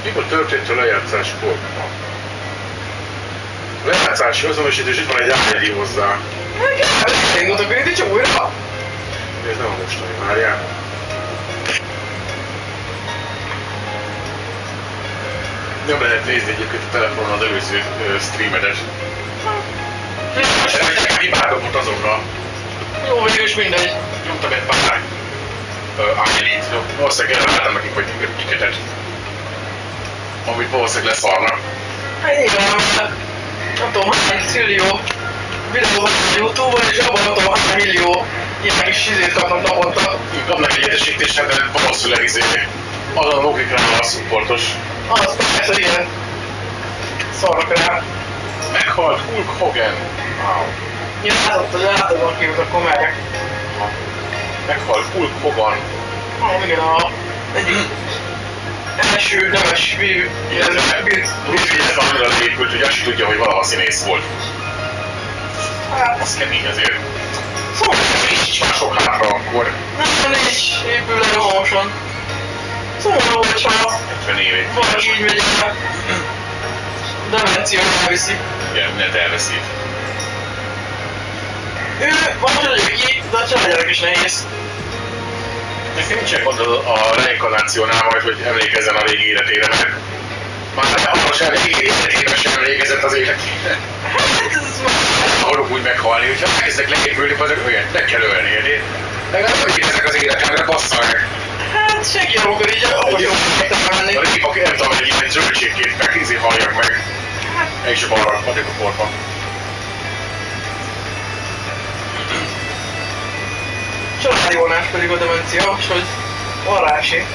Mikor történt a lejátszáskor? A lejátszási azonosítás, itt van egy ID hozzá. Elindultak őt így újra? Ez nem a mostani, várjál. Nem lehet nézni egyébként a telefonon az előző streamedet. Nekem hibákat azonnal. Jó, végül is mindegy. Nyomtam egy pár ID-t. Valószínűleg elváltam nekik, hogy kiketet. Amit valószínűleg leszarnak. Hát nyilván, nem tudom, hány trillió videó van a YouTube-on, és abban nem tudom, hány millió ilyen kis izét kapnak naponta. Kapnak egy egyesítésre, de valószínűleg azon a logikával a supportos. Az persze, igen. Szarnak rá. Meghalt Hulk Hogan. Wow. Én látott, hogy átadom ki, akkor megyek. Meghalt Hulk Hogan. Igen, a egyik első neves Bruce van annyira épült, hogy azt tudja, hogy valaha színész volt. Hát, az kemény azért. Szóval nincs már sok hátra akkor. nem is épül le rohamosan. Szóval, hogyha 50 évig. valaki így megy el, demencióra elviszi. Igen, mindent elveszi. Ő van, hogy ki, de a családjának is nehéz. Nekem nincsen gond a reinkarnációnál majd, hogy emlékezzen a régi életére, mert már abban sem régi életére sem emlékezett az életére. Hát ez már... Akarok úgy meghalni, hogyha elkezdek leépülni, azok olyan, meg kell ölni, érted? Legalább hogy ezek az életemre, bassza meg. Hát senki nem akar így, ahogy jó akartam menni. A régi nem tudom, hogy ilyen zöldségkét meg halljak meg. És a balra, adjuk a portban. Családi vonás pedig a demencia, és hogy varrási.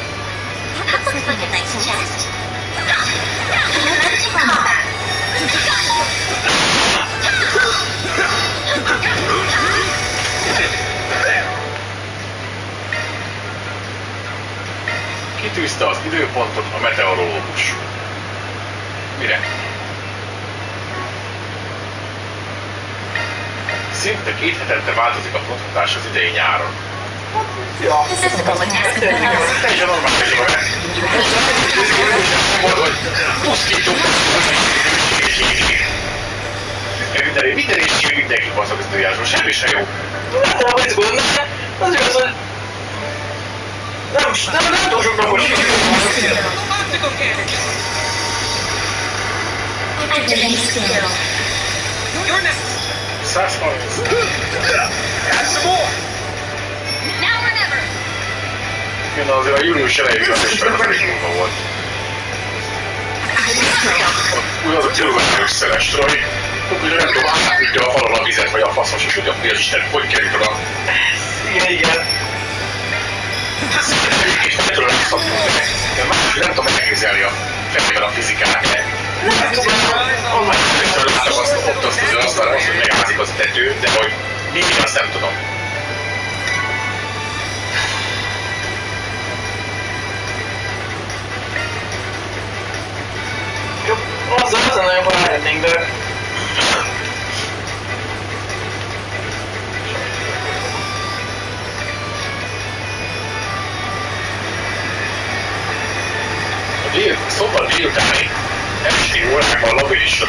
Kitűzte az időpontot a meteorológus. Mire? Szinte 2 hetente változik a fronthatás az idei nyáron. Ja. Teljesen normális vagy. Hogy pusztítunk. Minden is mindenki baszok ezt a játszó, semmi se jó. Nem, hogy izgulom, az igaz, hogy nem túl sok napot sikerült. 130. Igen, azért a június elején az is elég munka volt. Úgy az a kilómeter összeles troj, hogy nem tudom, átudja a falon a vizet, vagy a faszos is, hogy a Isten hogy került oda. Igen. Nem tudom elképzelni a fejében a fizikát. Nem tudom, Már először látom azt, hogy megázik az a tető, de hogy mindig azt nem tudom. azzal nagyon jobban lehetnénk, de... Szombat délutáni esti órákban labilisra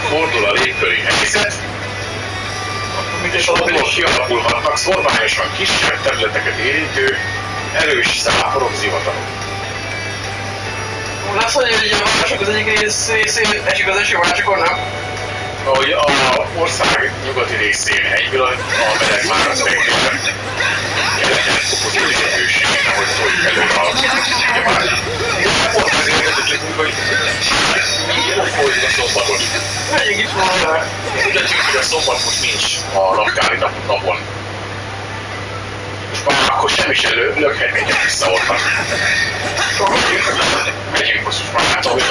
fordul a légköri helyzet, és abból kialakulhatnak szorványosan kisebb területeket érintő, erős száporok, zivatarok. Lesz, hogy ugye a városok az egyik részén esik az eső, másikor nem? Ahogy az ország nyugati részén egyből a meleg már az megtérve keleten fokozott a hőségén, ahogy szóljuk előre a ugyebár. Ott azért értettünk, hogy milyen folyik a szombatot. Megyünk itt volna. Tudjuk, hogy a szombat most nincs a naptári napon. Most már akkor semmi sem lökhetnénk vissza onnan. Megyünk most már hát ahogy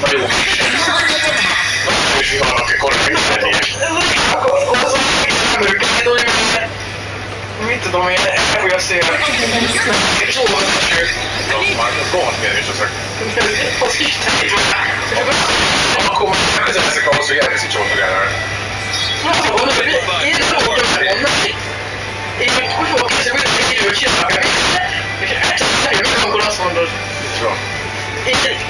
nagyon jó is. És mi vannak egy korai mindennél. Az nem őket, hogy mit tudom én, elfúj a szél. És hol van az eső? Már rohadt kérdés ezek. Az Isten így van. Akkor már közel ezek ahhoz, hogy elveszi csótagánál. Én nem tudok mondani. Én hogy fogok készülni, hogy én időt csinálok el. És elcsapom, hogy akkor azt mondod. tudom.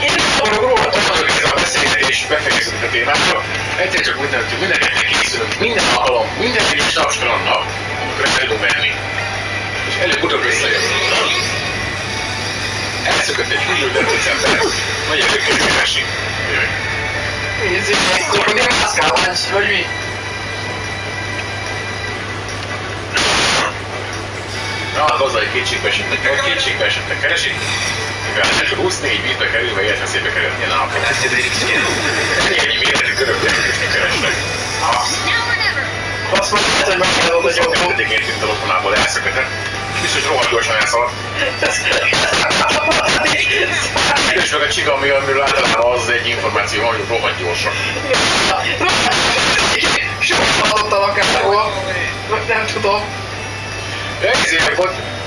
Én nem akarok róla. Azok ez a beszélgetés befejeződik a témákra. Egyszer csak úgy nem, hogy minden este készülünk, minden alkalom, minden egyes napstrandnak, amikor el tudunk menni. És előbb-utóbb összejön. Elszökött egy hűlődött ember. Nagy előkerül esik. Nézzük meg, hogy nem mászkálvány, vagy mi? Na, az azzal, hogy kétségbe esettek keresik, mivel csak 24 bitbe kerül, vagy életveszélybe kerülni a napra. Ennyi méretű körökbelépésnek keresnek. Azt mondta, hogy megfelelod a gyomról. Egyébként tűnt a otthonából elszöketett. Biztos rohadt gyorsan elszaladt. És meg a csiga, amiről általában az egy információ, hogy rohadt gyorsan. Sokat adott a lakáról. Nem tudom. Ezért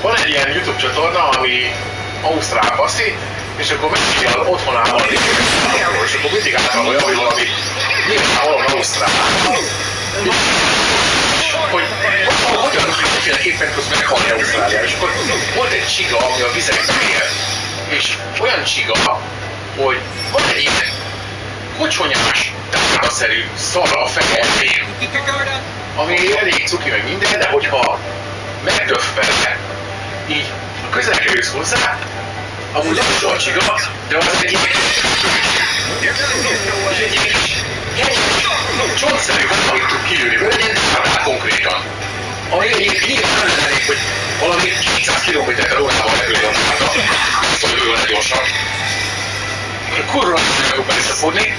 van egy ilyen YouTube csatorna, ami ausztrál baszi, és akkor megy az otthonában a lépésről, és akkor mindig általában olyan, hogy valami nyilván valami ausztrál. Hogy hogyan mindenféleképpen tudsz meghalni Ausztrália, és akkor volt egy csiga, ami a vizekben él, és olyan csiga, hogy van egy ilyen kocsonyás, tárgaszerű szar a feje elején, ami elég cuki meg minden, de hogyha megdöffelve, így közel kerülsz hozzá, amúgy nem is a csiga, de az egy ilyen és egy ilyen csontszerű valamit tud kijönni, vagy egy ilyen konkrétan. Ami nyilván nem lennék, hogy valami 200 km/h repülő a szóval ő olyan gyorsan. Kurva nem tudok beleszapodni,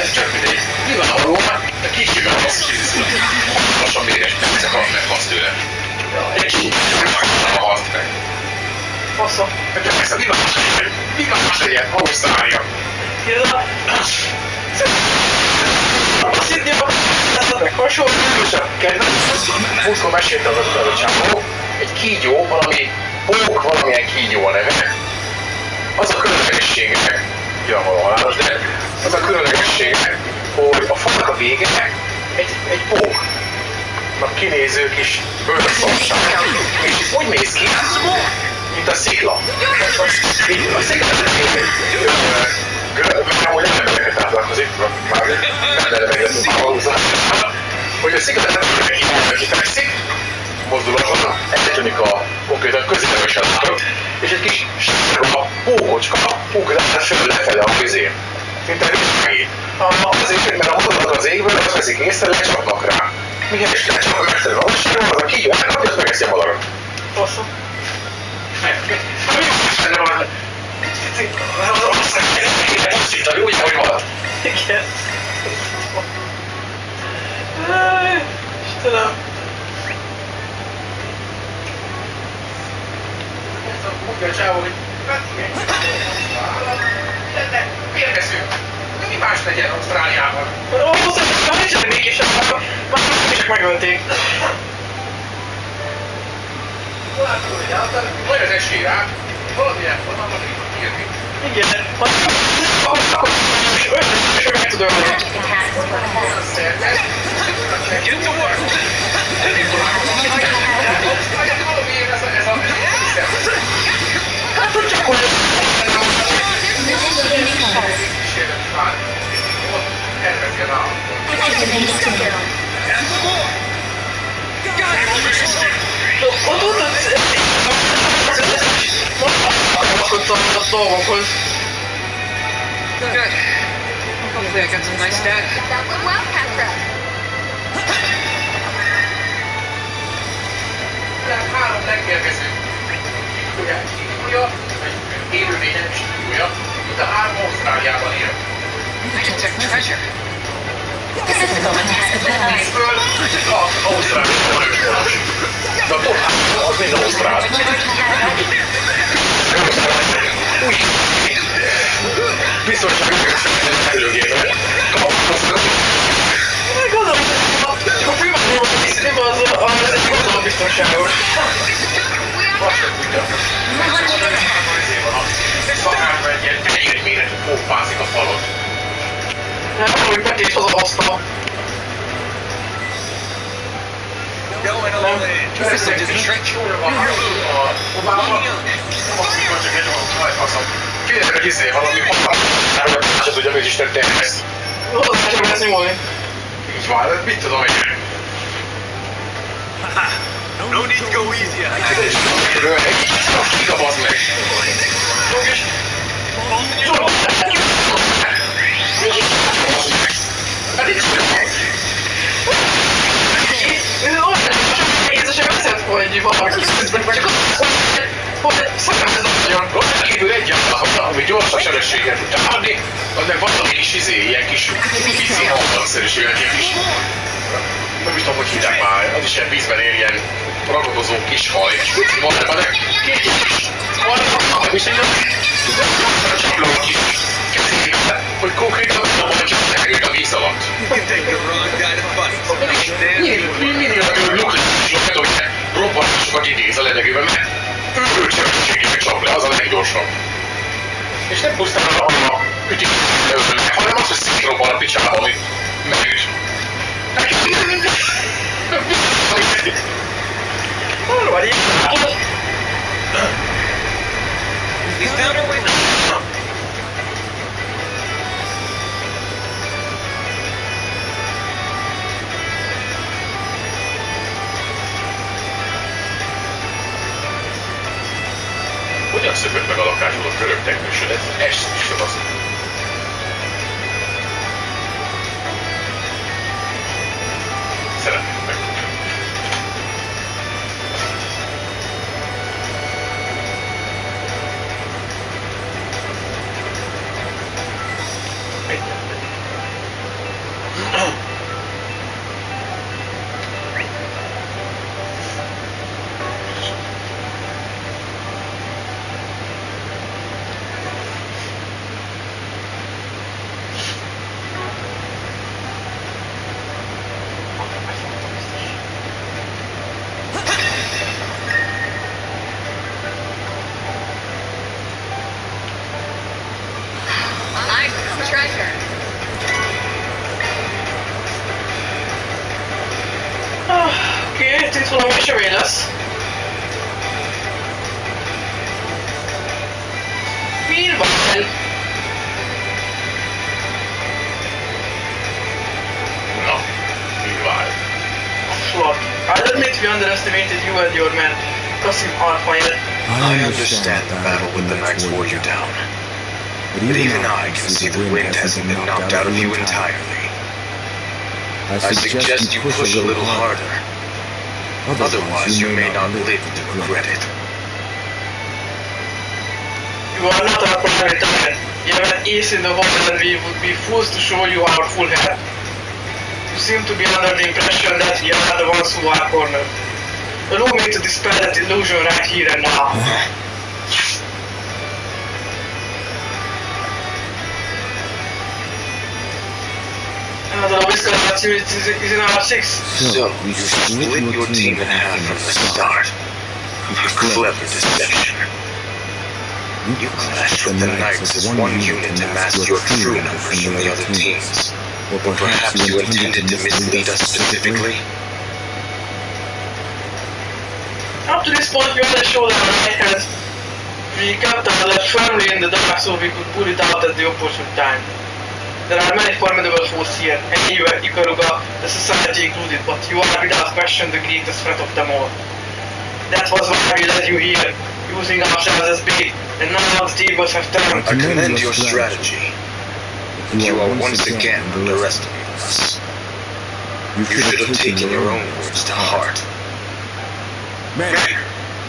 ez csak mindegy. Nyilvánvalóan, de kicsiben azt készül, lassan méres percek alatt meghalsz tőle. Egy kicsit nem halsz meg. Faszom. Ez a világos legyen, Ausztrália. Szintén meg hasonlósak. Múltkor mesélte az a csávó, egy kígyó, valami pók, valamilyen kígyó a neve. Az a különlegessége, nyilvánvalóan halálos, de az a különlegessége, hogy a falnak a vége egy póknak kinéző kis bőrszomság. És úgy néz ki, mint a szikla. A szikla hogy nem embereket átlálkozik, már nem levegetünk a valószínűleg, hogy a szikla nem embereket kifekszik, mozdulatlan, eltűnik a konkrétan középesen látod, és egy kis sárga pókocska ugrál föl lefele a közén. Mint a vizsgáit. Azért, mert a mozdulatok az égből, azt veszik észre, lecsapnak rá. Milyen is lecsapnak rá, a valóságban, az a kígyó elkapja, azt megeszi a madarat. Faszom. Azt hittad, úgy, ahogy van. Igen. Istenem. Mondja a csávó, hogy érkezünk. Mi más legyen Ausztráliában? Már nincsenek mégis, már csak megölték. Vagy az esély rá, valamilyen vonalban írni. Igen, akkor is meg tud ölni. Get to work! Hát, hogy csak hogy... Ott a dolgokhoz. Good. Hopefully I got some nice data. That went well, Petra. Három legérkező kígyója, egy élőlények kígyója, mind a három Ausztráliában él. I detect treasure. This is the one task of the night. Ezből az Ausztráliában őshonos. De a top 3 az mind Ausztrál. Úgy biztonságos előgében kapaszkodnak. Gondolom, a filmekről film az egy gondolom biztonságos. Azt sem tudja. Ez akárban egy ilyen tenyér méretű pókpászik a falon. Nem, hogy betés az asztal. Going a little This is a trick. Kérem, hogy valami hatalmat, hogy tudja, hogy Isten tervez. Hozzá sem lesz nyúlni. Így van, de mit tudom én? No need to go easy on it. Kikapazd meg! Egészesen veszett, hogy valaki közben csak hogy szakállt az Kívül egyáltalán, ami gyorsabb sebességet tud támadni, az meg valami kis ilyen kis pici hangszerűség, ilyen kis... Nem is tudom, hogy hívják már, az is ilyen vízben ér ilyen ragadozó kis haj. Valami, de két kis... Valami, és egy csapló kis kezébe, hogy konkrétan nem tudom, hogy csak megőt a víz alatt. Mindig hogy robbanásokat idéz a levegőben, mert őrült sebességével csap le, az a leggyorsabb. És nem pusztán annak ütik meg, hanem az, hogy szétrobban a picsába, ami megüt. Hol van ilyen? He's down our way now. Hogyan szökött meg a lakásból a körök teknősöd? Ez sem az. Szeretném megtudni. Treasure. Oké, itt valami esemény lesz. Mi van? Na, mi vár? Slot. I'll admit we underestimated you and your men. Kasim Alfayed. I understand the battle with the Knights wore you down. But even I can see the wind hasn't been knocked out of you entirely. I suggest you push a little harder. Otherwise, you may not live to regret it. You are not our primary target. You have an ace in the hole and we would be fools to show you our full hand. You seem to be under the impression that we are the ones who are cornered. Allow me to dispel that illusion right here and now. Another escalation is in our six. So, you split your team in half from the start. A clever deception. You clashed with the Knights as one unit to mask your true numbers from the other teams. Or perhaps you intended to mislead us specifically? Up to this point, we had a showdown right hand. We kept our left firmly in the dark so we could pull it out at the opportune time. There are many formidable foes here, and you, Ikaruga, the society included, but you are without question the greatest threat of them all. That was why we led you here, using ourselves as bait, and now the tables have turned. I commend your strategy, but you are once again underestimating us. You should have taken your own words to heart. Men,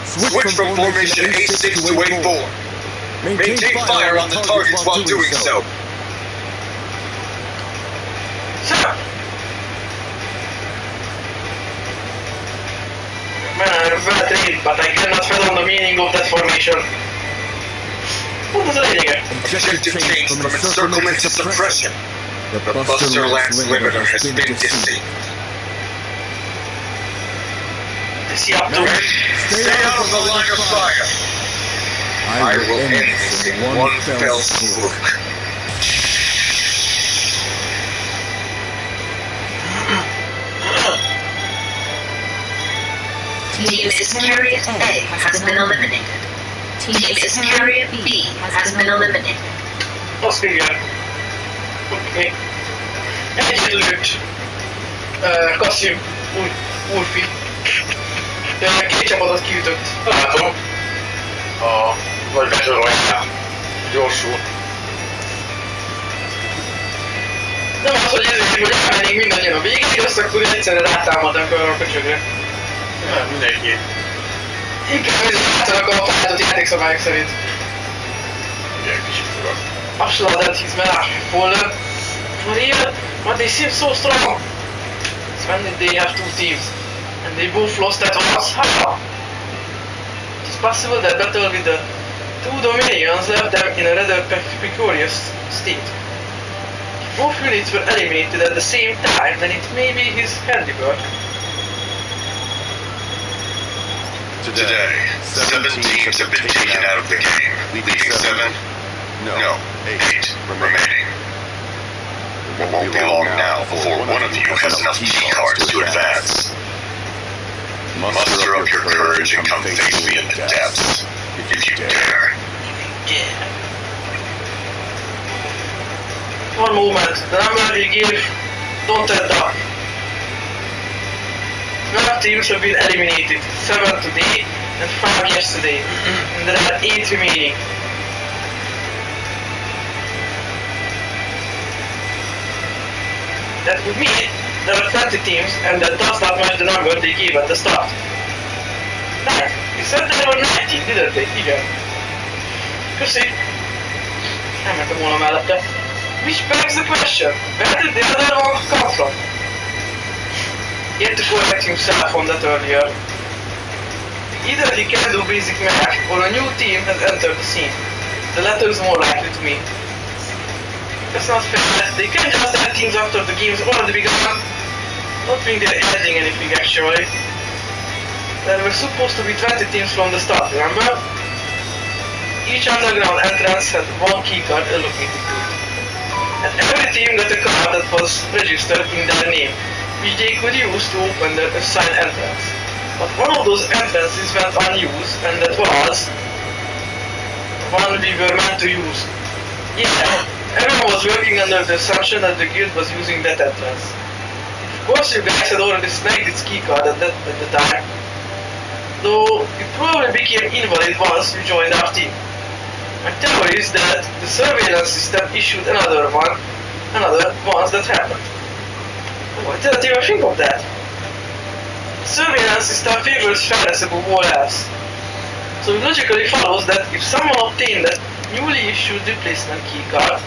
switch from formation A6 to A4. Maintain fire on the targets while doing so. Sir! Man, I'm well trained, but I cannot fathom the meaning of that formation. What was the lényege? Objective changed from encirclement to suppression. The Buster Lance limiter has been disabled. Is he up to it? Stay out of the line of fire. I will end this in one fell swoop. Team Iscariot A has been eliminated. Team Iscariot B has been eliminated. Azt igen. Oké. Egyet lőtt. Kasszim. Urfi. Két csapatot kiütött. Látom. Vagy bezsorolják. Gyorsul. Nem az, hogy ezért, hogy elmennénk mindannyian a végig, azt akkor egyszerre rátámadnak arra a köcsögre. Nem, mindenki. Inkább ezért látanak a felállt játékszabályok szerint. Ugye, kicsit fura. Absolut that he's mad fallen. For real? But they seem so strong. It's when they have two teams. And they both lost at once. How? It is possible that battle with the two Dominions left them in a rather precarious state. If both units were eliminated at the same time, then it may be his handiwork. Today, 7 teams have been taken out of the game, leaving 7? No, 8 remaining. It won't be long now before one of you has enough key cards to advance. Muster up your courage and come face me in the depths, if you dare. Yeah. One moment, the number we give, don't add up. 12 teams have been eliminated, 7 today and 5 yesterday, and there are 8 remaining. That would mean there are 20 teams, and that does not match the number they gave at the start. Right, you said there were 19, didn't they? Igen. Köszi. Elmentem volna mellette. Which begs the question, where did the other one come from? He had to correct himself on that earlier. Either he can do basic math, or a new team has entered the scene. The latter is more likely to me. That's not fair. They can't just add teams after the game's already begun. Don't think they're adding anything actually. There were supposed to be 20 teams from the start, remember? Each underground entrance had one keycard allocated to it. And every team got a card that was registered in their name, which they could use to open their assigned entrance. But one of those entrances went unused, and that was the one we were meant to use. Yeah, everyone was working under the assumption that the guild was using that entrance. Of course you guys had already snagged its keycard at the time, though it probably became invalid once you joined our team. My theory is that the surveillance system issued another once that happened. Oh, I didn't even think of that. The surveillance system favors fairness above all else. So it logically follows that if someone obtained that newly issued replacement keycard,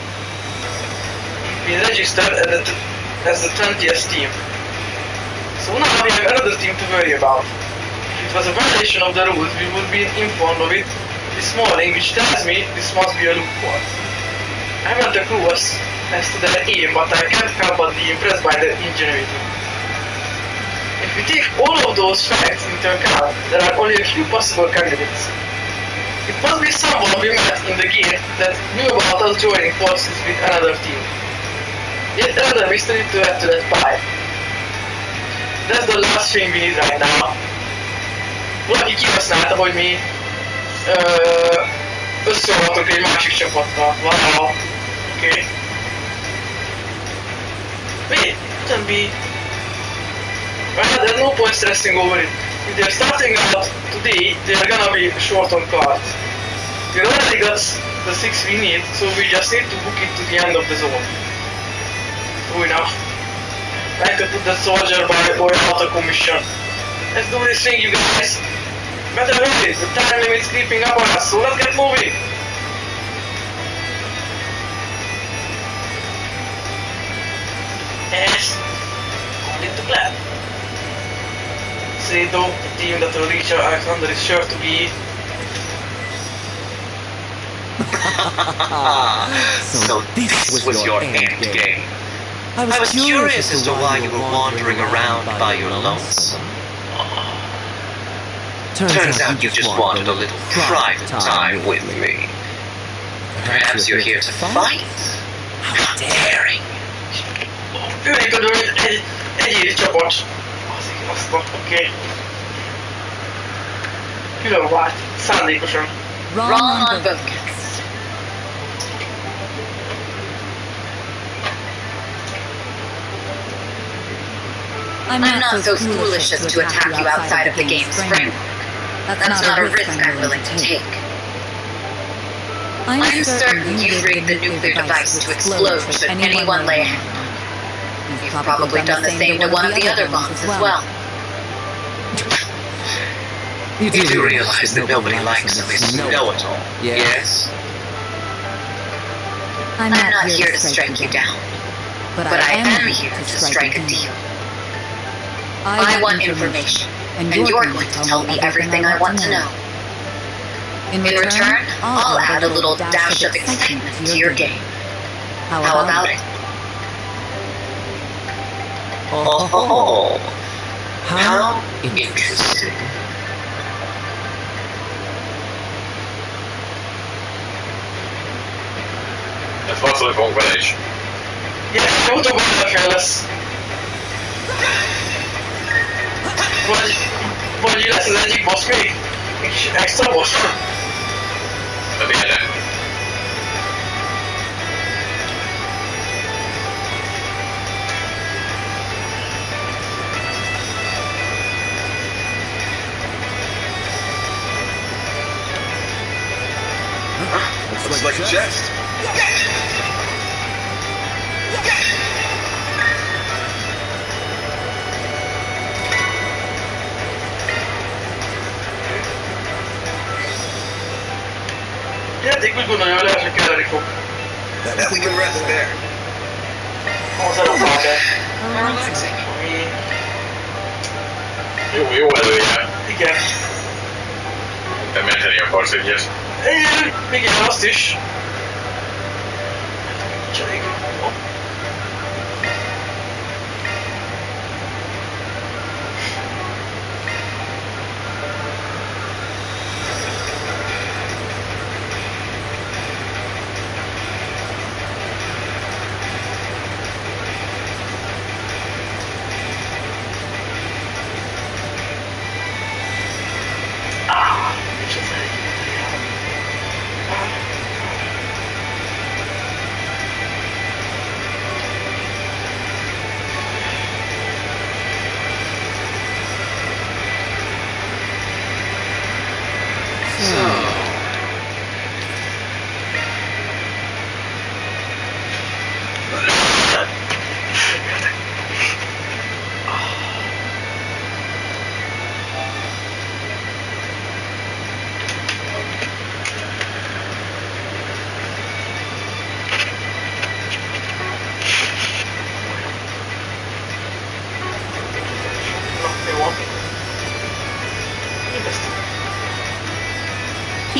he'd been registered as the 20th team. So now we have another team to worry about. If it was a violation of the rules, we would be informed of it this morning, which tells me this must be a loophole. I haven't a clue as to their aim, but I can't help but be impressed by their ingenuity. If we take all of those facts into account, there are only a few possible candidates. It must be someone we met in the game that knew about us joining forces with another team. Yet another mystery to add to that pie. That's the last thing we need right now. Valaki kihasználta, hogy mi összeolvatunk egy másik csapattal. Wow. Okay. Wait, couldn't be. Well, there's no point stressing over it. If they're starting out today, they're gonna be short on cards. We already got the 6 we need, so we just need to book it to the end of the zone. True enough. I could put the soldier boy out of commission. Let's do this thing, you guys. Better hurry, the time limit's creeping up on us, so let's get moving. Yes, complete the plan. Say though, the team that will reach Alexander is sure to be... So this was your end game. I was curious as to why you were wandering around by your lonesome. Turns out you just wanted a little private time with me. Perhaps you're here to fight? How daring! Őrik a dőt egy csapat. Oké. Külön vált. Szándékosan. Wrong on both counts. I'm not so foolish as to attack you outside of the game's framework. That's not a risk I'm willing to take. I'm certain you rigged the nuclear device to explode should anyone lay a hand on it. You've probably done the same to one of the other bombs as well. You do realize that nobody likes at least know-it-all, yes? I'm not here to strike you down, but I am here to strike a deal. I want information, and you're going to tell me everything I want to know. In return, I'll add a little dash of excitement to your game. How about it? Oh, how interesting. Ez harcolni fogunk vele is. Igen, utóbb fel lesz. Vagy lesz az egyik boss még? És extra boss? De miért nem? Looks like a chest. Játék úgy gondolja, hogy lehet, hogy kelleni fog. That we can rest there. Az a fáder. Ami... Jó előjel. Igen. Te menteni akarsz egyet. Igen, azt is. Cserék.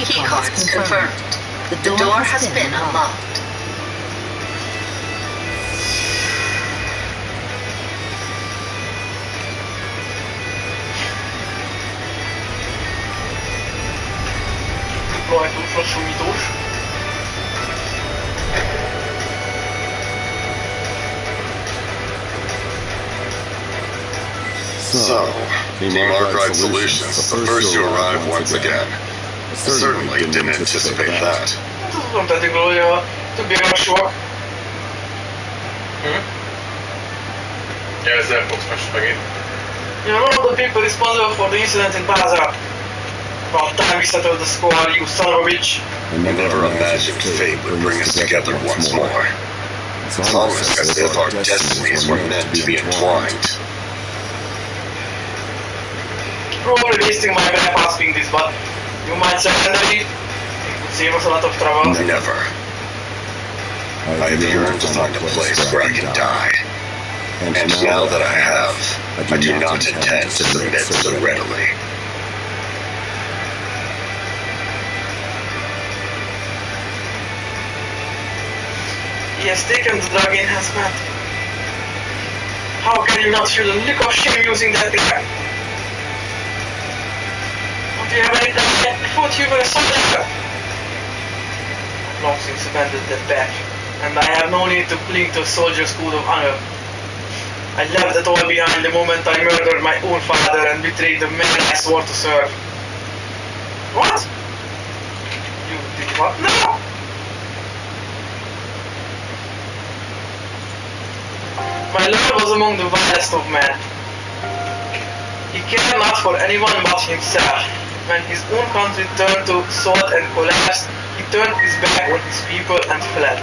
Keycards confirmed. The door has been unlocked. Rajtunk lassúítós. So, Team Arkwright Solutions, the first to arrive once again. Certainly didn't anticipate that. Tudom tettük róla, hogy a többiek lassúak. Ezzel fogsz most megint. You know, one of the people responsible for the incident in Bazaar. About time we settled the score, you son of a bitch. I never imagined fate would bring us together once more. It's almost as if our destinies were meant to be entwined. Probably wasting my breath asking this, but you might surrender it. It would save us a lot of trouble. Never. I have yearned to find a place where I can die. And now that I have, I do not intend to submit so readily. He has taken the drug enhancement. How can you not feel the look of shame using that drug? Don't you have any time yet? I thought you were a soldier. I've long since abandoned that path, and I have no need to cling to a soldier's code of honor. I left it all behind the moment I murdered my own father and betrayed the man I swore to serve. What? You did what? No! My lord was among the vilest of men. He cared not for anyone but himself. When his own country turned to salt and collapsed, he turned his back on his people and fled.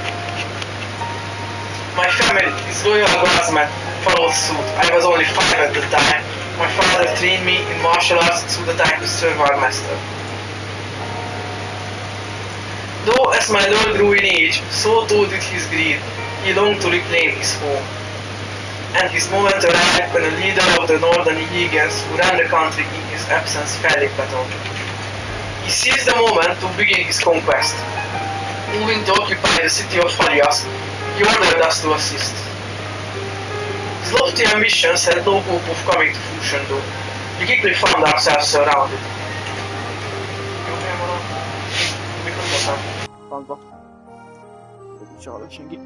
My family, his loyal guardsmen, followed suit. I was only 5 at the time. My father trained me in martial arts so that I could serve our master. Though as my lord grew in age, so too did his greed. He longed to reclaim his home. And his moment arrived when a leader of the northern Illegans who ran the country in his absence fell in battle. He seized the moment to begin his conquest. Moving to occupy the city of Farias, he ordered us to assist. His lofty ambitions had no hope of coming to fruition though. We quickly found ourselves surrounded.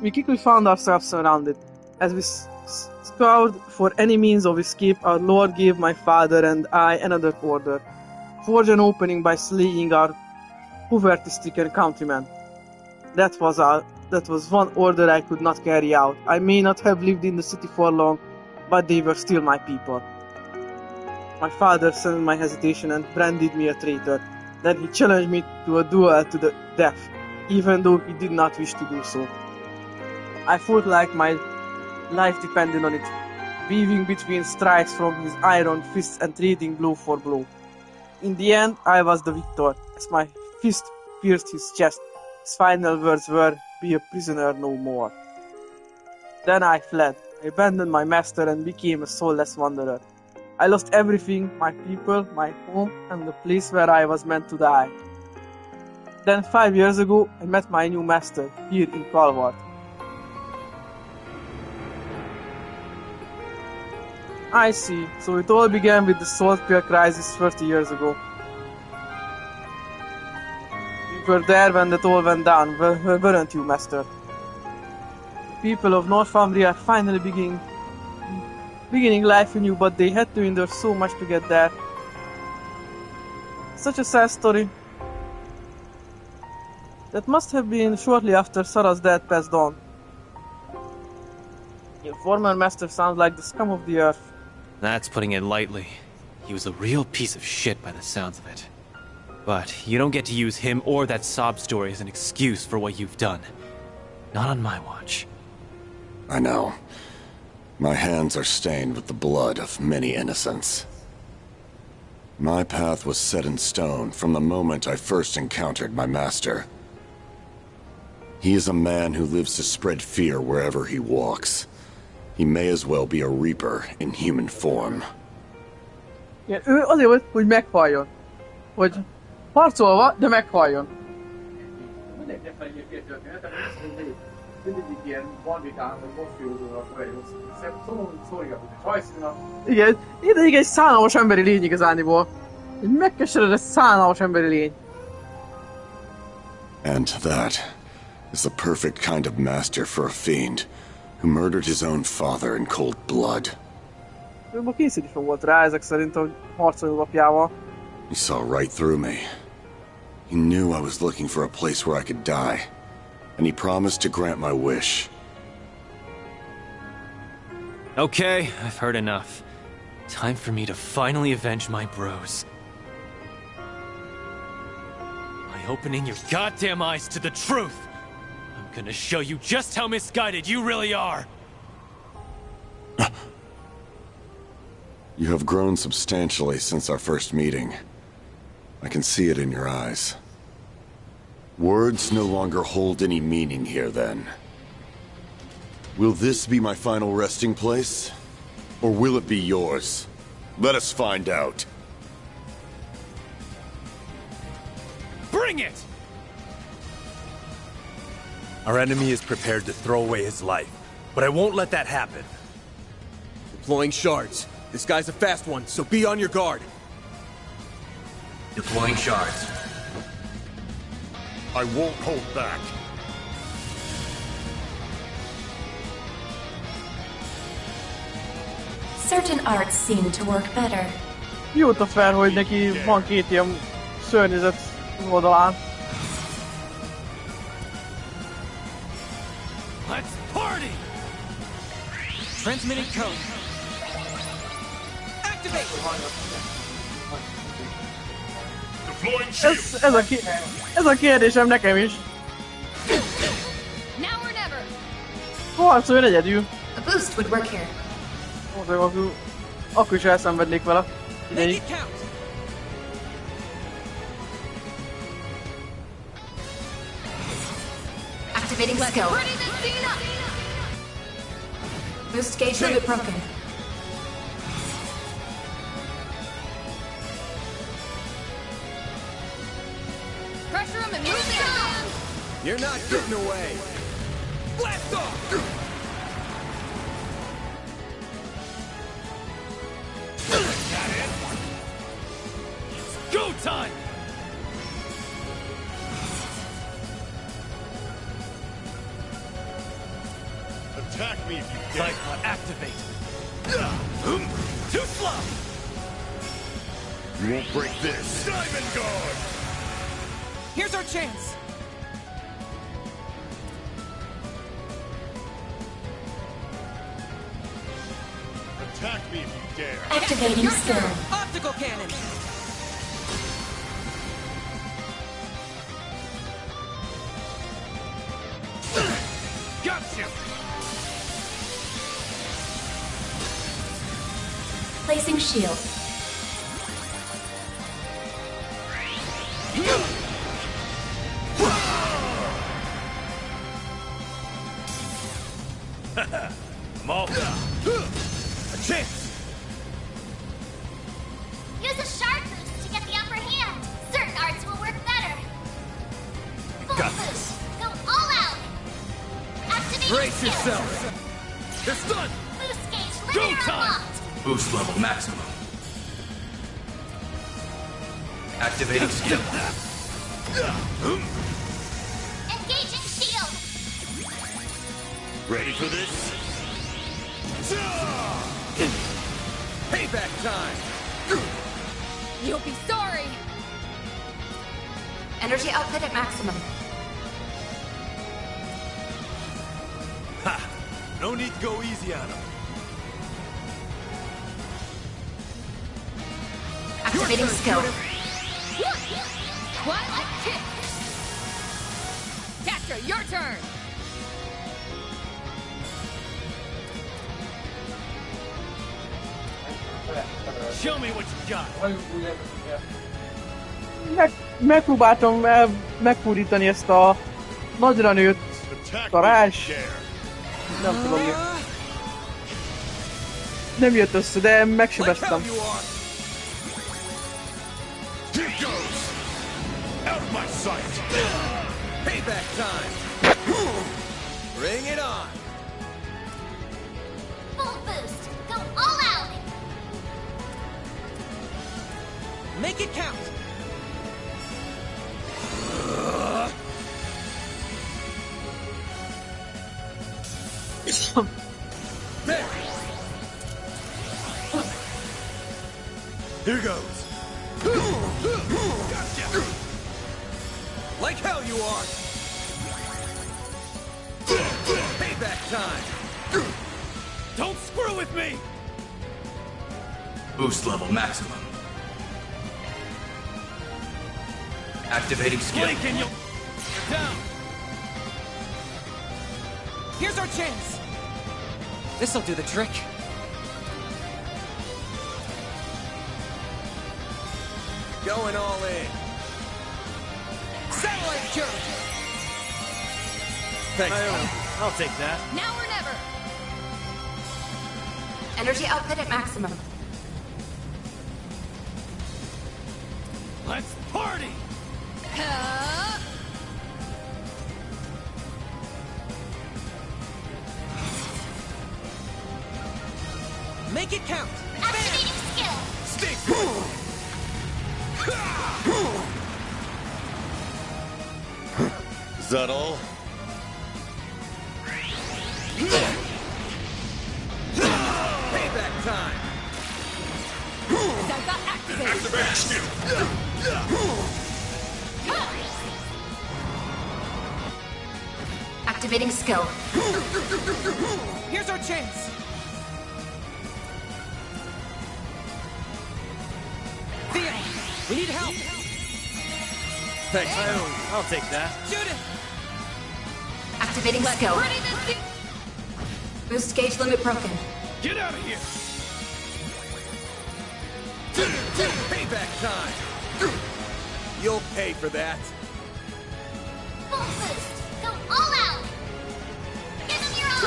We quickly found ourselves surrounded. As we scoured for any means of escape, our Lord gave my father and I another order. Forge an opening by slaying our poverty-stricken countrymen. That was one order I could not carry out. I may not have lived in the city for long, but they were still my people. My father sensed my hesitation and branded me a traitor. Then he challenged me to a duel to the death, even though he did not wish to do so. I fought like my life depended on it, weaving between strikes from his iron fists and trading blow for blow. In the end, I was the victor, as my fist pierced his chest. His final words were, "Be a prisoner no more." Then I fled. I abandoned my master and became a soulless wanderer. I lost everything, my people, my home, and the place where I was meant to die. Then 5 years ago, I met my new master, here in Calvert. I see. So it all began with the salt pill crisis 30 years ago. You were there when that all went down, weren't you, Master? The people of Northumbria are finally beginning life anew, but they had to endure so much to get there. Such a sad story. That must have been shortly after Sarah's death passed on. Your former master sounds like the scum of the earth. That's putting it lightly. He was a real piece of shit by the sounds of it. But you don't get to use him or that sob story as an excuse for what you've done. Not on my watch. I know. My hands are stained with the blood of many innocents. My path was set in stone from the moment I first encountered my master. He is a man who lives to spread fear wherever he walks. He may as well be a reaper in human form. Igen, ő azért volt, hogy meghalljon. Hogy harcolva, de meghalljon. Igen, ideig egy szánalmas emberi lény igazániból. Egy megkeseredett szánalmas emberi lény. And that is the perfect kind of master for a fiend who murdered his own father in cold blood. Ő ma készítésre volt rá ezek szerint, hogy harcolni apjával. He saw right through me. He knew I was looking for a place where I could die, and he promised to grant my wish. Okay, I've heard enough. Time for me to finally avenge my bros. By opening your goddamn eyes to the truth, I'm gonna show you just how misguided you really are! You have grown substantially since our first meeting. I can see it in your eyes. Words no longer hold any meaning here, then. Will this be my final resting place? Or will it be yours? Let us find out. Bring it! Our enemy is prepared to throw away his life, but I won't let that happen. Deploying shards. This guy's a fast one, so be on your guard. Deploying shards. I won't hold back. Certain arts seem to work better. Jót fel, hogy neki van két ilyen szörnyezet oldalán. Let's party! Transmitting code. Activate! Ez a kérdésem nekem is. Now or never. Harcoljon egyedül. A boost would work here. Akkor is elszenvednék vele. Make Ideig. it count! Activating skill. Ready to speed up. Boost gauge limit broken. Pressure him and move down. You're not getting away. Blast off! Got it? It's go time! Attack me if you dare. Cyclone activate! Too slow! You won't break this. Diamond Guard! Here's our chance! Attack me if you dare. Activating skill. Optical cannon! Gotcha! Placing shield. I'm all a chance. Use a shard boost to get the upper hand. Certain arts will work better. Full Got boost. Go all out. Activating Brace skill. yourself. They're stunned. Boost gauge Go linear time. unlocked. Boost level maximum. Activating skill. Engaging shield. Ready for this? Payback time. You'll be sorry. Energy output at maximum. Ha! No need to go easy on him. Activating skill. Twilight kick. Dasher, your turn. Show me what you got! Megpróbáltam megfordítani ezt a nagyra nőtt Attack me darázs. if you dare. Nem tudom mi. Nem jött össze, de Like megsebeztem. hell you are. Here goes! Out of my sight! Payback time. Bring it on. Full boost. Go all out. Make it count! There. Here goes. Gotcha. Like hell you are. Payback time. Don't screw with me! Boost level maximum. Activating skill. Blink and you'll... You're down! Here's our chance! This'll do the trick. Going all in. Satellite jerk! Thanks. I'll take that. Now or never. Energy output at maximum. Let's party! Make it count! Activating skill. Stay Is that all? Payback time. Got activated. Activating skill! Activating skill. Here's our chance. Theo, we need help. Thanks. I'll take that. Shoot it. Activating skill. Boost gauge limit broken. Get out of here! Payback time! You'll pay for that. Full boost! Go all out! Give them your all!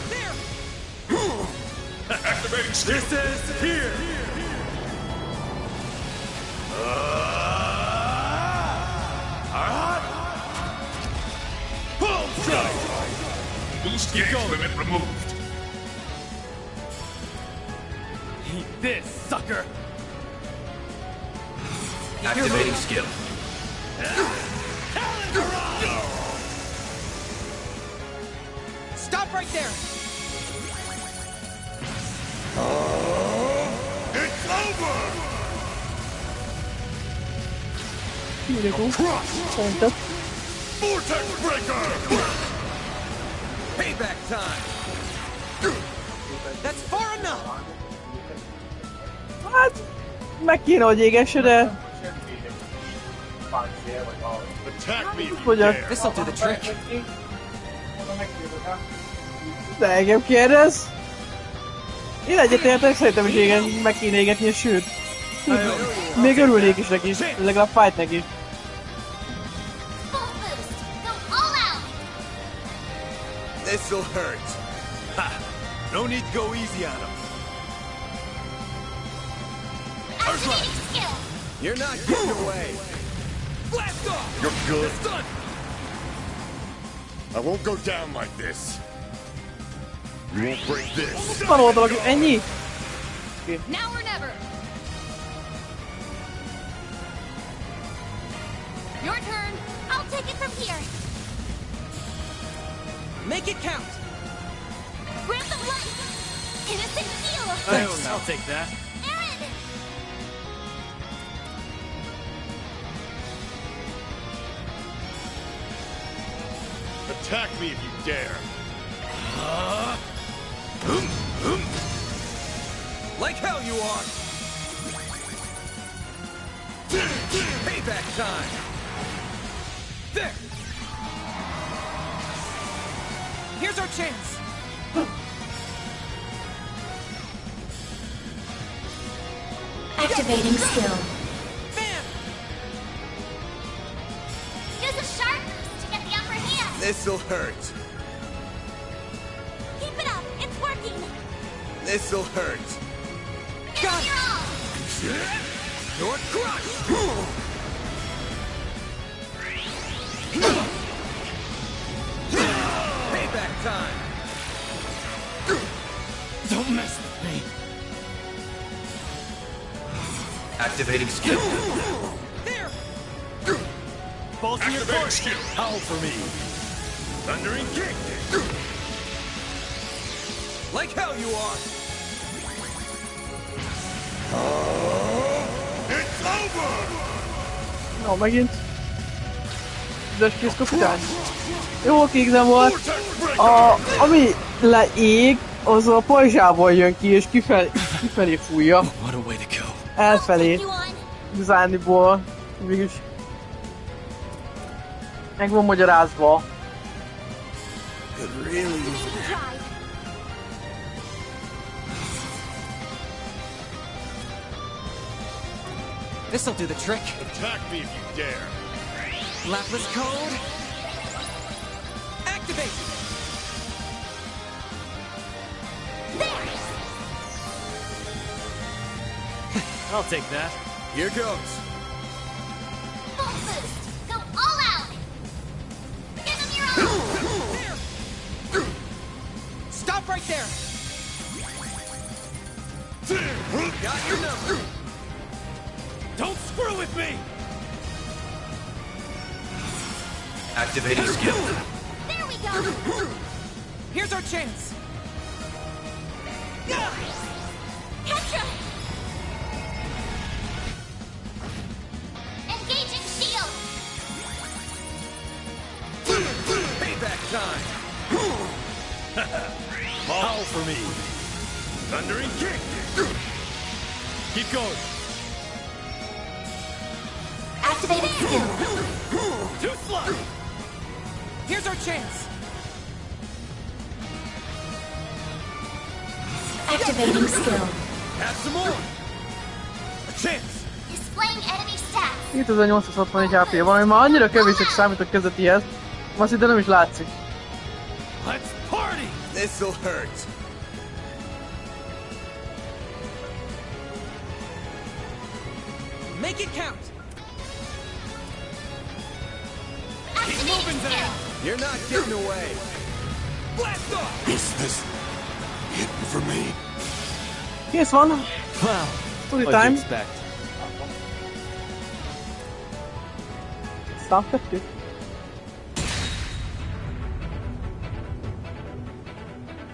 There. Activating skill. This is here! Boom shot! Boost gauge limit removed. Eat this, sucker! Activating skill. Stop right there. It's over! Vortex breaker! Payback time! That's far enough. Hát, meg kéne, hogy égesse, de... Attack me if you Hogyan? dare! This'll do the trick. De engem kérdez? Én egyetértek, szerintem is igen, meg kéne égetni a sőt. Még örülnék is neki, legalább fájt neki. Full boost! Go all out! This'll hurt. Ha! No need to go easy on him. Activating skill! You're not getting away. Blast off! You're good. It's done! I won't go down like this. You won't break this. Van oldalak, ennyi? Now or never! Your turn! I'll take it from here! Make it count. Grant of light! Innocent heal! Thanks. I'll take that. Aaron! Attack me if you dare. Like hell you are! Payback time! There! Here's our chance. Activating skill. Bam! Use a sharp boost to get the upper hand! This'll hurt. Keep it up! It's working! This'll hurt. Give it your all! Your crush! Payback time! Don't mess with me. Activating skill. There. Balls in your Activating court. skill. Howl for me. Thundering kick. Like hell you are. It's over! No, megint. Üdes kész kapitány. Jó képzem volt. Vortex breaker! Ami leég, az a pajzsából jön ki, és kifelé fújja. What a way to go. Elfelé. You on? Igazániból. Végülis. Meg van magyarázva. Could really use Need to try. This'll do the trick. Attack me if you dare. Lapless code. Activate. I'll take that. Here goes. Full boost! Go all out! Give them your all! There. Stop right there. Got your number. Don't screw with me. Activating skill. There we go! Here's our chance. Petra! Engaging shield! Payback time. me. Thundering kick. Keep going. Activating skill. Too slow. Here's our chance. Activating skill. Have some more. A chance. Displaying enemy stats. 2861 HP van, ami már annyira kevések számítok közöttihez, ma szinte nem is látszik. Let's party. This'll hurt. Make it count. Activating Moving skill. there. You're not getting away. Blast off. Is this it for me? Kész van. Wow. Story What'd you time. expect? Stop 2.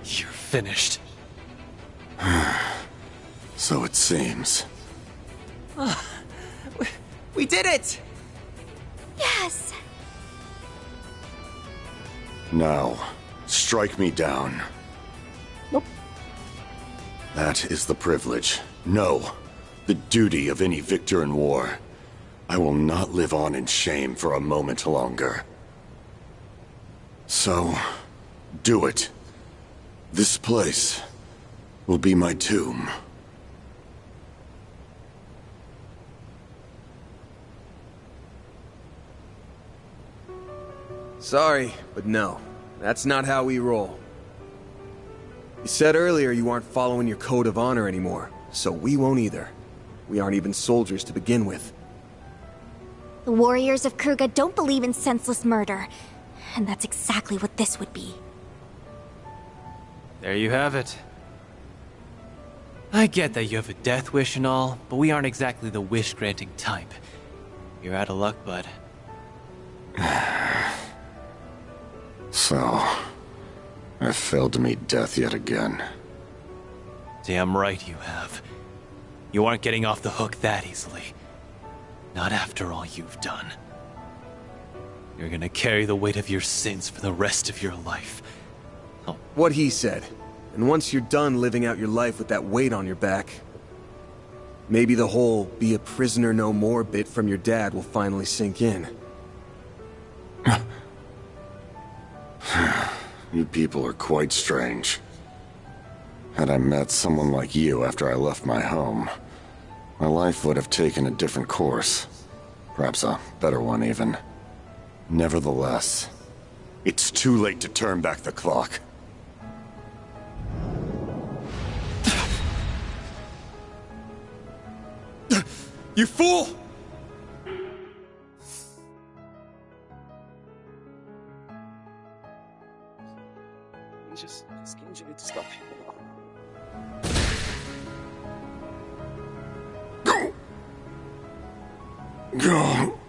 You're finished. So it seems. We did it! Yes. Now, strike me down. Nope. That is the privilege. No, the duty of any victor in war. I will not live on in shame for a moment longer. So, do it. This place will be my tomb. Sorry, but no. That's not how we roll. You said earlier you aren't following your code of honor anymore, so we won't either. We aren't even soldiers to begin with. The warriors of Kruga don't believe in senseless murder. And that's exactly what this would be. There you have it. I get that you have a death wish and all, but we aren't exactly the wish-granting type. You're out of luck, bud. So, I failed to meet death yet again. Damn right you have. You aren't getting off the hook that easily. Not after all you've done. You're gonna carry the weight of your sins for the rest of your life. Oh. What he said. And once you're done living out your life with that weight on your back, maybe the whole be a prisoner no more bit from your dad will finally sink in. You people are quite strange. Had I met someone like you after I left my home, my life would have taken a different course. Perhaps a better one, even. Nevertheless, it's too late to turn back the clock. You fool! Just you need to stop. Go.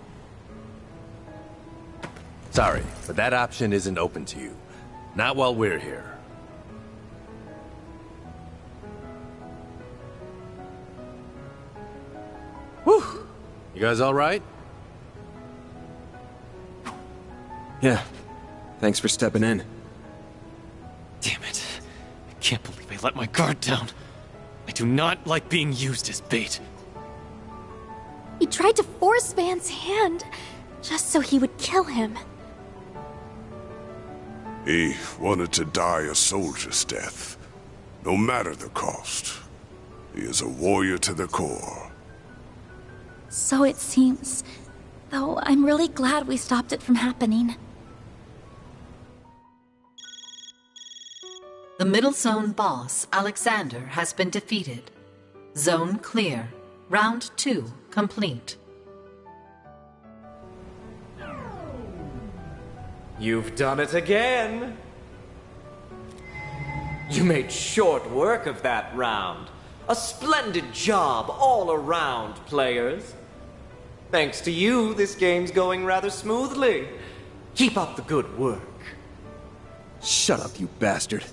Sorry, but that option isn't open to you. Not while we're here. Whew! You guys all right? Yeah. Thanks for stepping in. Damn it. I can't believe I let my guard down. I do not like being used as bait. He tried to force Van's hand, just so he would kill him. He wanted to die a soldier's death, no matter the cost. He is a warrior to the core. So it seems, though I'm really glad we stopped it from happening. The middle zone boss, Alexander, has been defeated. Zone clear. Round 2 complete. You've done it again! You made short work of that round. A splendid job all around, players. Thanks to you, this game's going rather smoothly. Keep up the good work. Shut up, you bastard.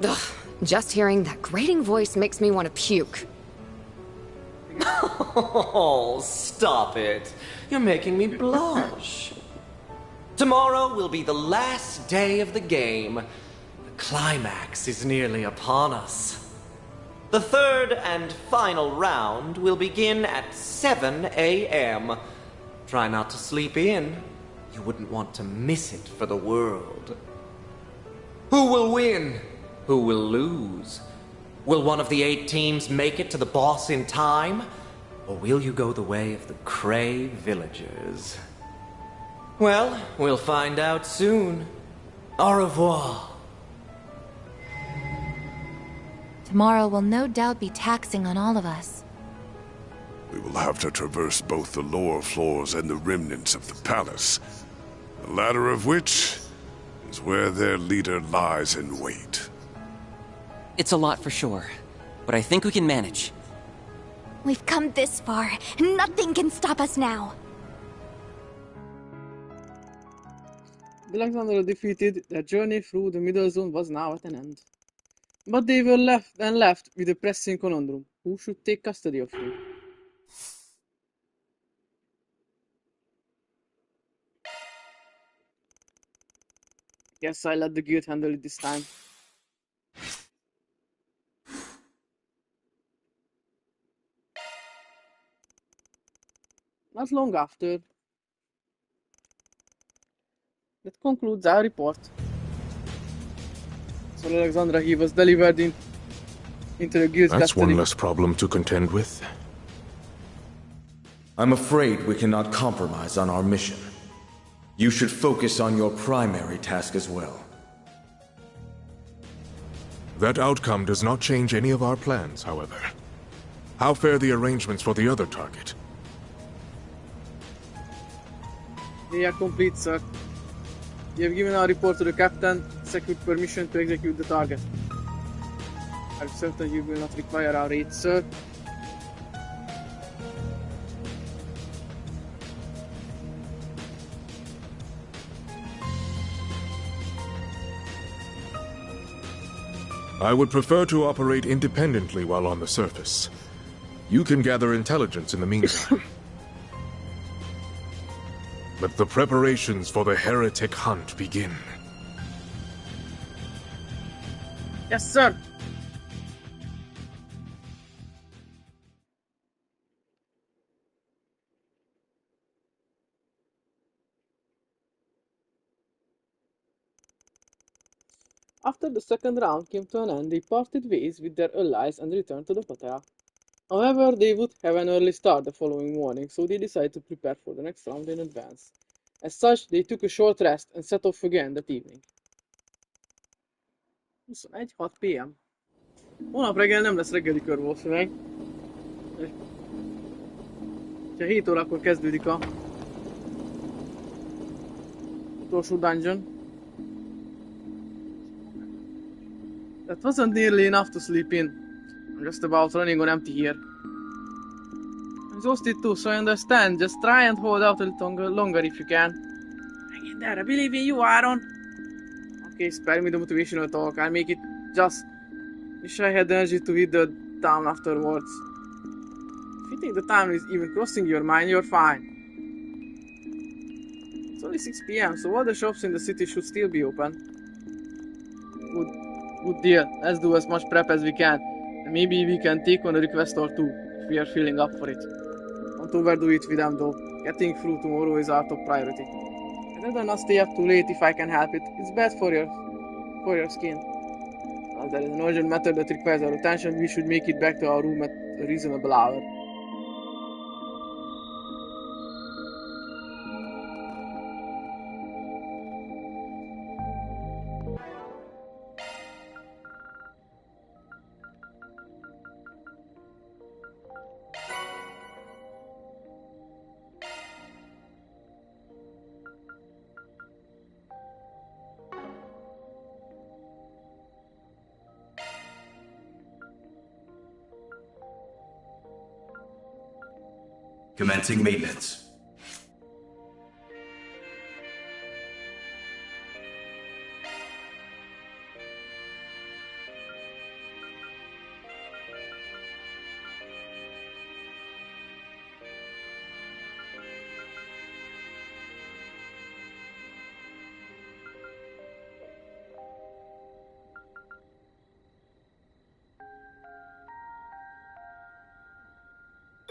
Ugh, just hearing that grating voice makes me want to puke. Oh, stop it. You're making me blush. Tomorrow will be the last day of the game. The climax is nearly upon us. The third and final round will begin at 7 a.m. Try not to sleep in. You wouldn't want to miss it for the world. Who will win? Who will lose? Will one of the 8 teams make it to the boss in time? Or will you go the way of the Cray villagers? Well, we'll find out soon. Au revoir. Tomorrow will no doubt be taxing on all of us. We will have to traverse both the lower floors and the remnants of the palace, the latter of which is where their leader lies in wait. It's a lot for sure, but I think we can manage. We've come this far. Nothing can stop us now. The Alexander defeated, their journey through the Middle Zone was now at an end. But they were left with a pressing conundrum. Who should take custody of you? Guess I let the guild handle it this time. Not long after. That concludes our report. So Alexandra, he was delivered into the guild's That's custody. one less problem to contend with. I'm afraid we cannot compromise on our mission. You should focus on your primary task as well. That outcome does not change any of our plans, however. How fare the arrangements for the other target? They are complete, sir. You have given our report to the captain, secured permission to execute the target. I'm certain you will not require our aid, sir. I would prefer to operate independently while on the surface. You can gather intelligence in the meantime. Let the preparations for the heretic hunt begin. Yes, sir. After the second round came to an end, they parted ways with their allies and returned to the hotel. However, they would have an early start the following morning, so they decided to prepare for the next round in advance. As such, they took a short rest and set off again that evening. 21:06 PM. Holnap reggel nem lesz reggeli kör valószínűleg. Ha 7 órakor kezdődik a utolsó dungeon. That wasn't nearly enough to sleep in. I'm just about running on empty here. I'm exhausted too, so I understand. Just try and hold out a little longer if you can. Hang in there, I believe in you, Aaron. Okay, spare me the motivational talk. I'll make it just. Wish I had the energy to hit the town afterwards. If you think the town is even crossing your mind, you're fine. It's only 6 PM, so all the shops in the city should still be open. Good deal. Let's do as much prep as we can. And maybe we can take on a request or two, if we are feeling up for it. Don't overdo it with them though. Getting through tomorrow is our top priority. I'd rather not stay up too late if I can help it. It's bad for your skin. As there is an urgent matter that requires our attention, we should make it back to our room at a reasonable hour. Commencing maintenance.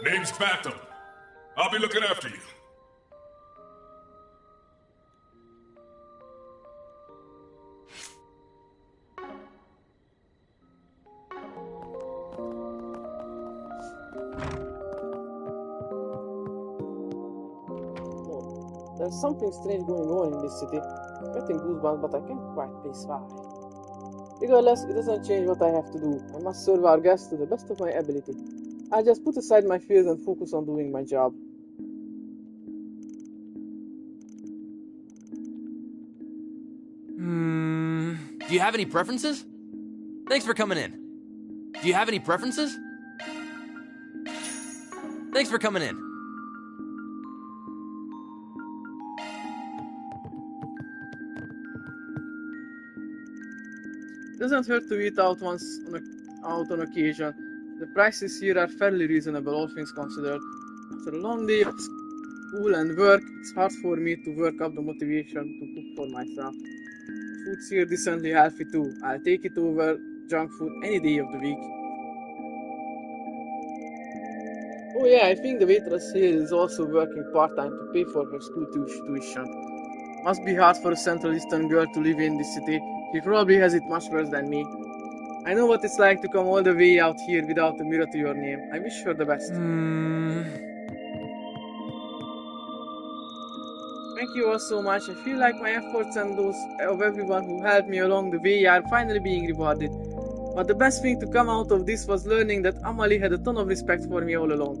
Name's Phantom. I'll be looking after you. There's something strange going on in this city. Getting goosebumps, but I can't quite place why. Regardless, it doesn't change what I have to do. I must serve our guests to the best of my ability. I'll just put aside my fears and focus on doing my job. Do you have any preferences? Thanks for coming in. Do you have any preferences? Thanks for coming in. It doesn't hurt to eat out out on occasion. The prices here are fairly reasonable, all things considered. After a long day of school and work, it's hard for me to work up the motivation to cook for myself. Food's here decently healthy too. I'll take it over junk food any day of the week. Oh yeah, I think the waitress here is also working part-time to pay for her school tuition. Must be hard for a Central Eastern girl to live in this city. She probably has it much worse than me. I know what it's like to come all the way out here without a mirror to your name. I wish her the best. Thank you all so much. I feel like my efforts and those of everyone who helped me along the way are finally being rewarded. But the best thing to come out of this was learning that Amalie had a ton of respect for me all along.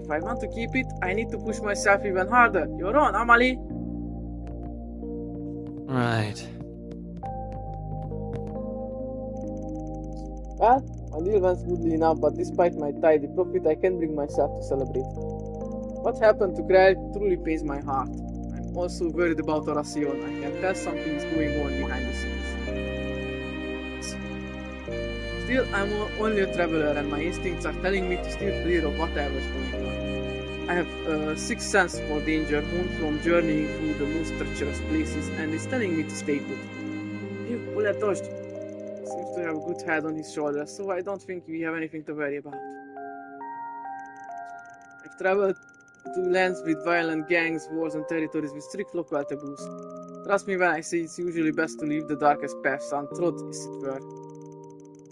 If I want to keep it, I need to push myself even harder. You're on, Amalie! Right. Well, my deal went smoothly enough, but despite my tidy profit, I can't bring myself to celebrate. What happened to Krell truly pains my heart. I'm also worried about Horacion. I can tell something is going on behind the scenes. Still, I'm only a traveler, and my instincts are telling me to steer clear of whatever's going on. I have a sixth sense for danger, honed from journeying through the most treacherous places, and it's telling me to stay put. You, bullet dodged. Seems to have a good head on his shoulders, so I don't think we have anything to worry about. I've traveled to lands with violent gangs, wars, and territories with strict local taboos. Trust me when I say it's usually best to leave the darkest paths untrod, as it were.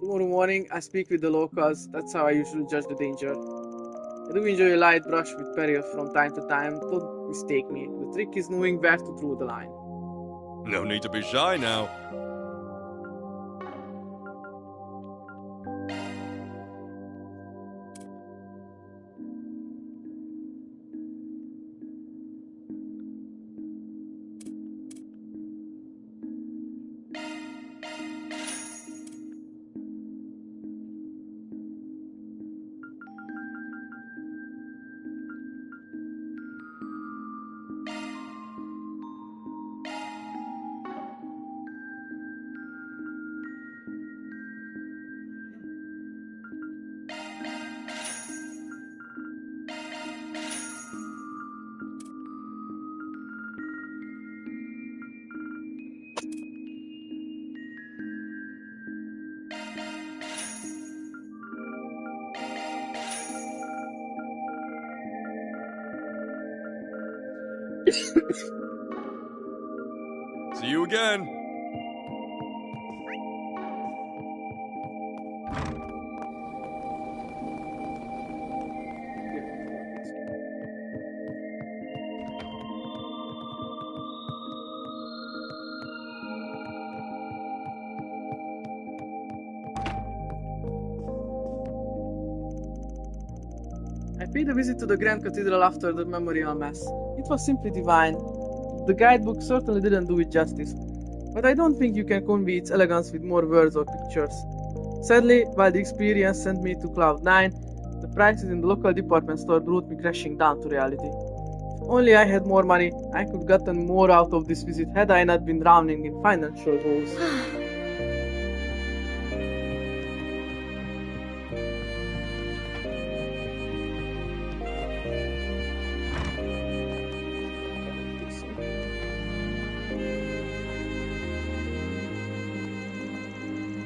Tomorrow morning, I speak with the locals. That's how I usually judge the danger. I do enjoy a light brush with peril from time to time. Don't mistake me. The trick is knowing where to draw the line. No need to be shy now. See you again. I paid a visit to the Grand Cathedral after the memorial mass. It was simply divine. The guidebook certainly didn't do it justice, but I don't think you can convey its elegance with more words or pictures. Sadly, while the experience sent me to Cloud 9, the prices in the local department store brought me crashing down to reality. If only I had more money, I could have gotten more out of this visit had I not been drowning in financial woes.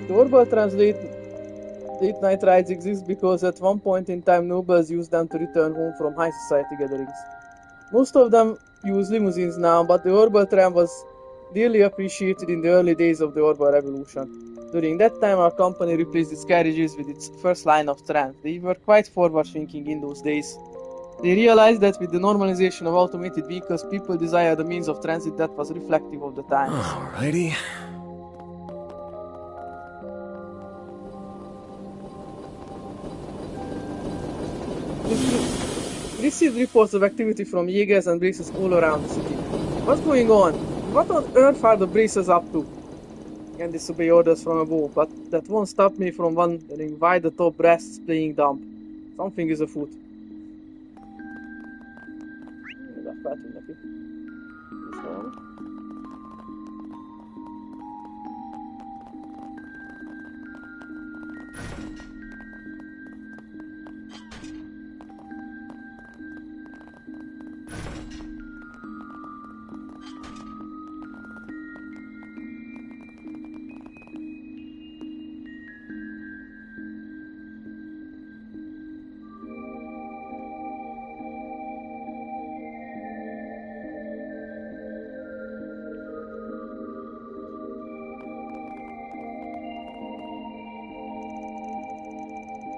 The verbal translate late night rides exist because at one point in time nobles used them to return home from high society gatherings. Most of them use limousines now, but the Orbital tram was dearly appreciated in the early days of the Orbital Revolution. During that time, our company replaced its carriages with its first line of trams. They were quite forward-thinking in those days. They realized that with the normalization of automated vehicles, people desired a means of transit that was reflective of the times. Alrighty. We received reports of activity from Jaegers and Bracers all around the city. What's going on? What on earth are the Bracers up to? I can disobey orders from above, but that won't stop me from wondering why the top brass is playing dumb. Something is afoot.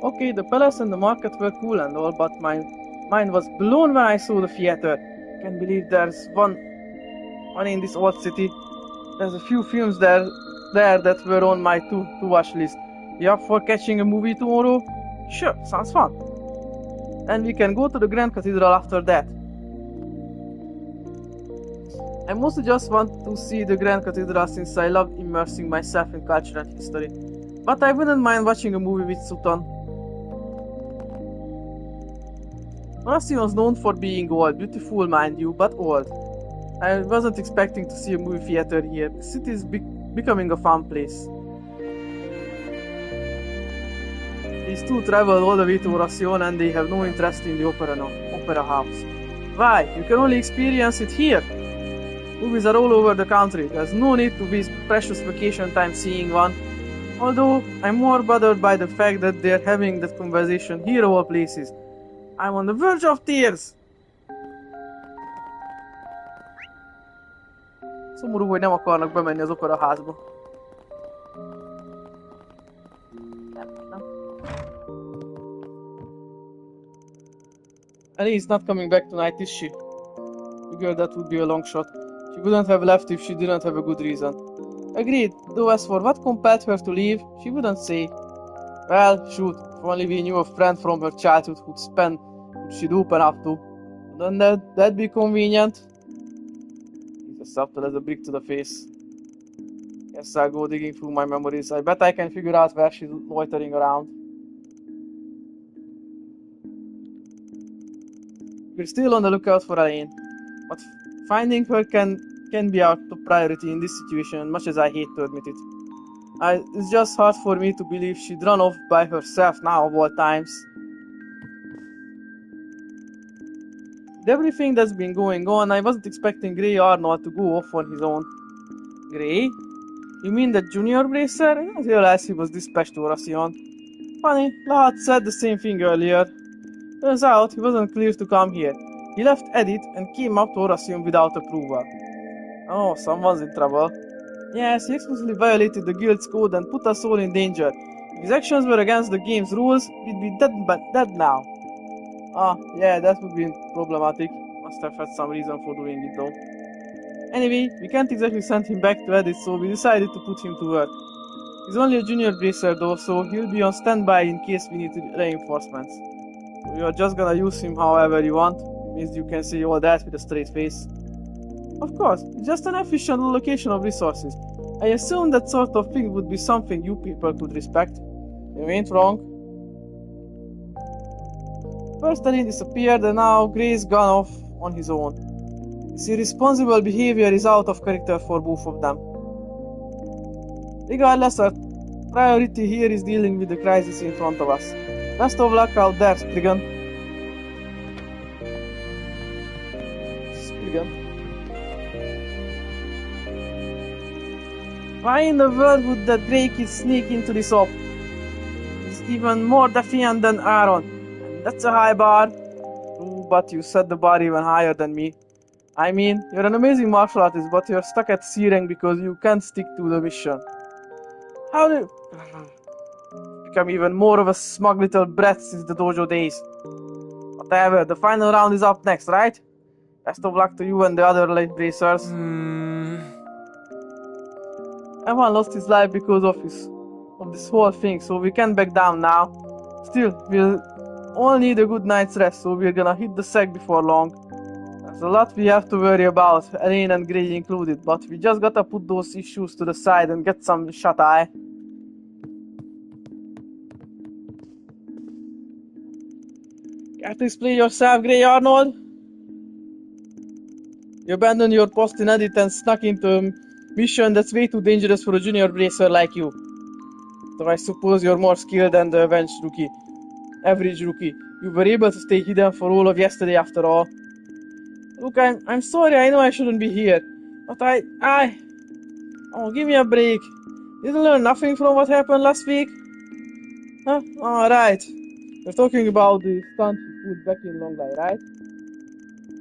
Okay, the palace and the market were cool and all, but my mind was blown when I saw the theater. I can't believe there's one in this old city. There's a few films there that were on my to-watch list. You up for catching a movie tomorrow? Sure, sounds fun. And we can go to the Grand Cathedral after that. I mostly just want to see the Grand Cathedral since I love immersing myself in culture and history. But I wouldn't mind watching a movie with Sultan. Oregon was known for being old, beautiful mind you, but old. I wasn't expecting to see a movie theater here. The city is becoming a fun place. These two traveled all the way to Oregon and they have no interest in the opera house. Why? You can only experience it here. Movies are all over the country. There's no need to waste precious vacation time seeing one. Although, I'm more bothered by the fact that they're having that conversation here of all places. I'm on the verge of tears! Szomorú, hogy nem akarnak bemenni az operaházba. Nem. Ellie's not coming back tonight, is she? Figured that would be a long shot. She wouldn't have left if she didn't have a good reason. Agreed, though as for what compelled her to leave, she wouldn't say. Well, shoot, if only we knew a friend from her childhood who'd she'd open up to. Wouldn't that be convenient? He's as subtle as a brick to the face. Guess I'll go digging through my memories. I bet I can figure out where she's loitering around. We're still on the lookout for Elaine, but finding her can be our top priority in this situation, much as I hate to admit it. It's just hard for me to believe she'd run off by herself now of all times. With everything that's been going on, I wasn't expecting Grey Arnold to go off on his own. Grey? You mean the junior bracer? I didn't realize he was dispatched to Oregon. Funny, Lahat said the same thing earlier. Turns out he wasn't clear to come here. He left Edith and came up to Oregon without approval. Oh, someone's in trouble. Yes, he explicitly violated the guild's code and put us all in danger. If his actions were against the game's rules, we'd be dead now. Ah, yeah, that would be problematic. Must have had some reason for doing it though. Anyway, we can't exactly send him back to Edith, so we decided to put him to work. He's only a junior bracer though, so he'll be on standby in case we need reinforcements. So you're just gonna use him however you want. It means you can say all that with a straight face. Of course, it's just an efficient allocation of resources. I assume that sort of thing would be something you people could respect. You ain't wrong. First Elaine disappeared and now Grey's gone off on his own. His irresponsible behavior is out of character for both of them. Regardless, our priority here is dealing with the crisis in front of us. Best of luck out there, Spriggan. Why in the world would that Grey kid sneak into this op? He's even more defiant than Aaron. And that's a high bar. True, but you set the bar even higher than me. I mean, you're an amazing martial artist, but you're stuck at C rank because you can't stick to the mission. How do you become even more of a smug little brat since the dojo days? Whatever, the final round is up next, right? Best of luck to you and the other late bracers. Everyone lost his life because of this whole thing, so we can't back down now. Still, we'll all need a good night's rest, so we're gonna hit the sack before long. There's a lot we have to worry about, Elaine and Gray included, but we just gotta put those issues to the side and get some shut-eye. Care to explain yourself, Gray Arnold? You abandoned your post in edit and snuck into a mission that's way too dangerous for a junior bracer like you. Though I suppose you're more skilled than the average rookie. You were able to stay hidden for all of yesterday after all. Look, I'm sorry, I know I shouldn't be here. But oh, give me a break. Did you learn nothing from what happened last week? Huh? Alright. We're talking about the stunt he put back in Long Lie, right?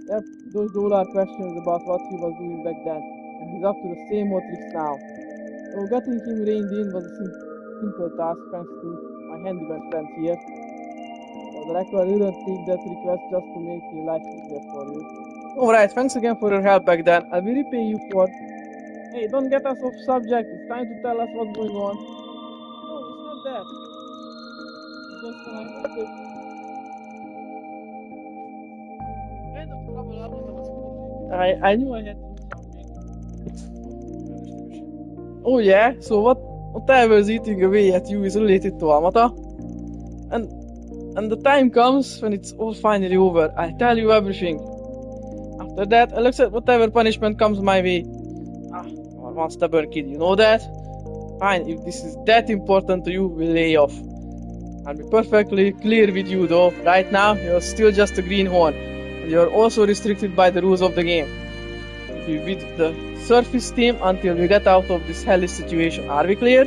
Yep, those all are questions about what he was doing back then. And he's up to the same old tricks now. So getting him reined in was a simple task thanks to my handyman friend here. For the record, I didn't take that request just to make your life easier for you. Alright, thanks again for your help back then. I'll be repaying you for... Hey, don't get us off subject. It's time to tell us what's going on. No, it's not that. It's just when I heard the kind of trouble Arnold was causing. I knew I had to do something. Oh yeah? So whatever is eating away at you is related to Amata? And the time comes when it's all finally over. I'll tell you everything. After that, I'll accept whatever punishment comes my way. One stubborn kid, you know that? Fine, if this is that important to you, we'll lay off. I'll be perfectly clear with you though. Right now, you're still just a greenhorn. And you're also restricted by the rules of the game. You'll be with the surface team until we get out of this hellish situation. Are we clear?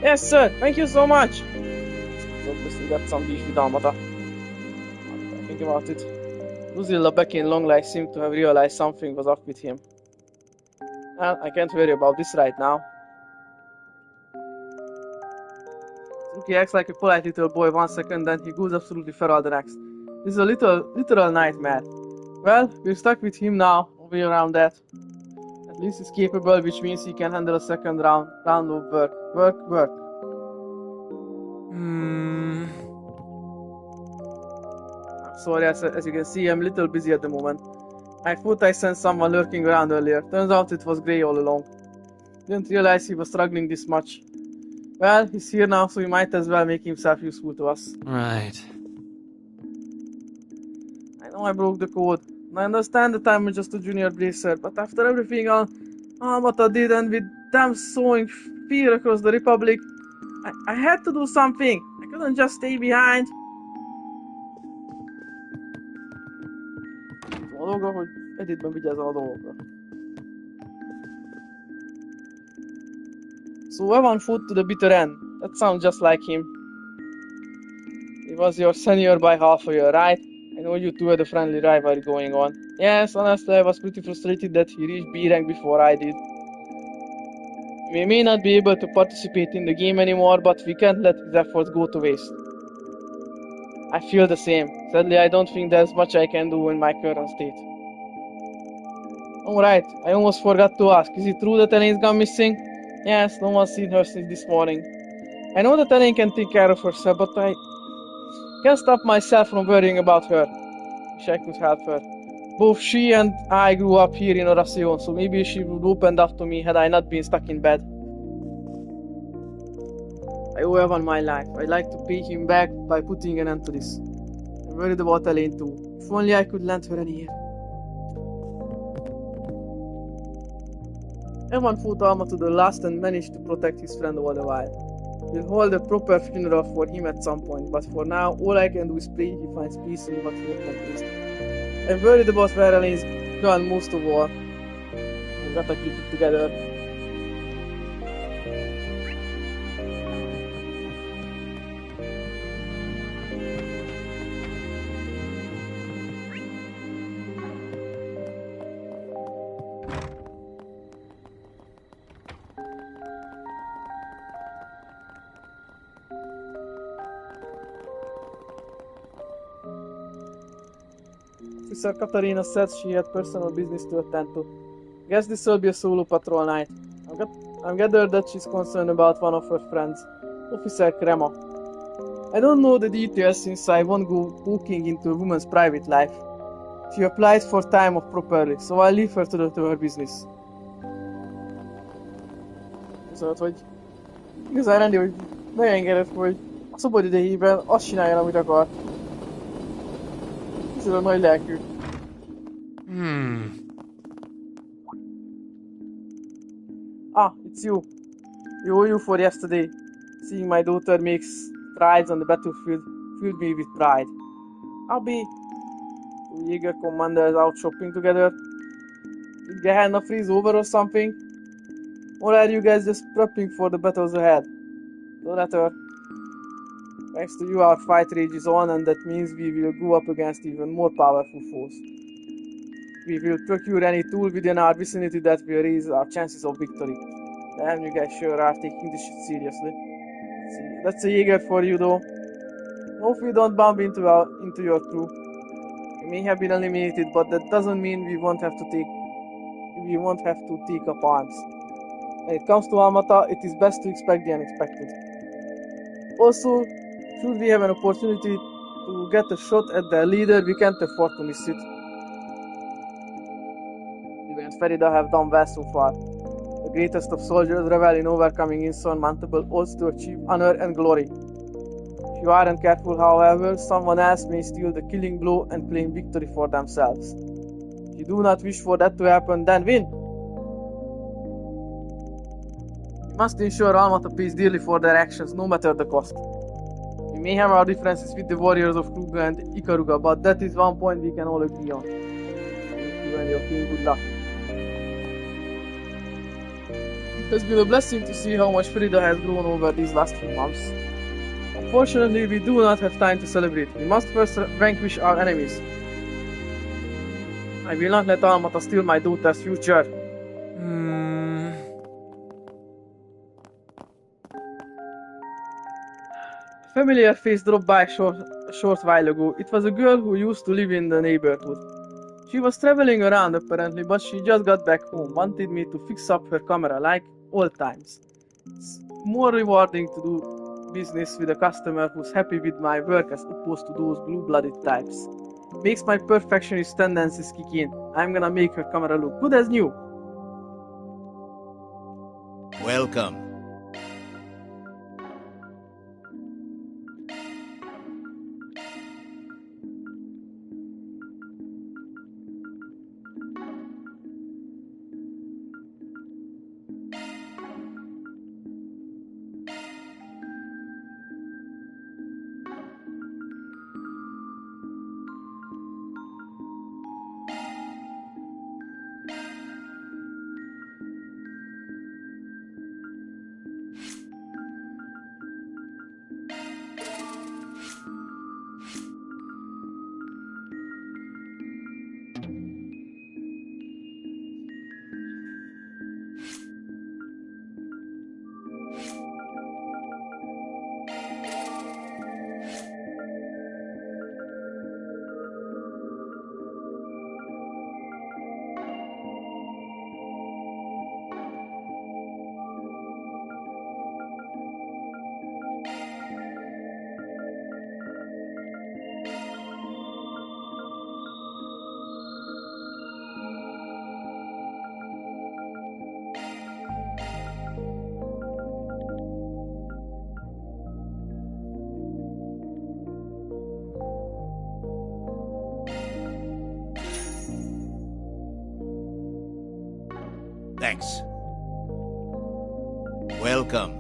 Yes, sir. Thank you so much. So obviously got some beef with Amata. Think about it. Luzilla back in Long Life seemed to have realized something was up with him. And I can't worry about this right now. He acts like a polite little boy 1 second, then he goes absolutely feral the next. This is a literal nightmare. Well, we're stuck with him now, way around that. At least he's capable, which means he can handle a second round of work. I'm sorry, as you can see, I'm a little busy at the moment. I thought I sensed someone lurking around earlier. Turns out it was Gray all along. Didn't realize he was struggling this much. Well, he's here now, so he might as well make himself useful to us. Right. I know I broke the code. And I understand that I'm just a junior bracer, but after everything Amata did and with them sowing fear across the Republic, I had to do something. I couldn't just stay behind. A dolga, hogy editben vigyázzam a dolgokra. So everyone fought to the bitter end. That sounds just like him. He was your senior by half a year, right? I know you two had a friendly rivalry going on. Yes, honestly, I was pretty frustrated that he reached B rank before I did. We may not be able to participate in the game anymore, but we can't let his efforts go to waste. I feel the same. Sadly, I don't think there's much I can do in my current state. Alright, I almost forgot to ask. Is it true that Elaine's gone missing? Yes, no one's seen her since this morning. I know that Elaine can take care of herself, but I can't stop myself from worrying about her. Wish I could help her. Both she and I grew up here in Oracion, so maybe she would open up to me had I not been stuck in bed. I owe Evan my life. I'd like to pay him back by putting an end to this. I'm worried about Elaine too. If only I could lend her an ear. Evan fought Alma to the last and managed to protect his friend all the while. We'll hold a proper funeral for him at some point, but for now, all I can do is pray he finds peace in what he accomplished. I'm worried about where Elaine's gone most of all. We've gotta keep it together. Officer Katarina said she had personal business to attend to. Guess this will be a solo patrol night. I'm gathered that she's concerned about one of her friends, Officer Krema. I don't know the details since I won't go poking into a woman's private life. She applied for time off properly, so I'll leave her to her business. Viszont, hogy igazán rendi, hogy beengedett, hogy a szabad idejében azt csináljon, amit akar. Ez a nagy lelkű. Ah, it's you. You owe you for yesterday. Seeing my daughter makes strides on the battlefield filled me with pride. I'll be two Jaeger commanders out shopping together. Did Gehenna freeze over or something? Or are you guys just prepping for the battles ahead? No latter. Thanks to you, our fight rage is on, and that means we will go up against even more powerful foes. We will procure any tool within our vicinity that will raise our chances of victory. Damn, you guys sure are taking this shit seriously. That's a Jaeger for you, though. Hope we don't bump into your crew. We may have been eliminated, but that doesn't mean we won't have to take up arms. When it comes to Almata, it is best to expect the unexpected. Also, should we have an opportunity to get a shot at the leader, we can't afford to miss it. You and Ferida have done well so far. The greatest of soldiers revel in overcoming insurmountable odds to achieve honor and glory. If you aren't careful, however, someone else may steal the killing blow and claim victory for themselves. If you do not wish for that to happen, then win! We must ensure Almata pays dearly for their actions, no matter the cost. We may have our differences with the warriors of Kruga and Ikaruga, but that is one point we can all agree on. You and your team, good luck. It has been a blessing to see how much Frida has grown over these last few months. Unfortunately, we do not have time to celebrate. We must first vanquish our enemies. I will not let Almata steal my daughter's future. A familiar face dropped by a short while ago. It was a girl who used to live in the neighborhood. She was traveling around apparently, but she just got back home. Wanted me to fix up her camera like old times. It's more rewarding to do business with a customer who's happy with my work as opposed to those blue-blooded types. Makes my perfectionist tendencies kick in. I'm gonna make her camera look good as new. Welcome. Thanks. Welcome.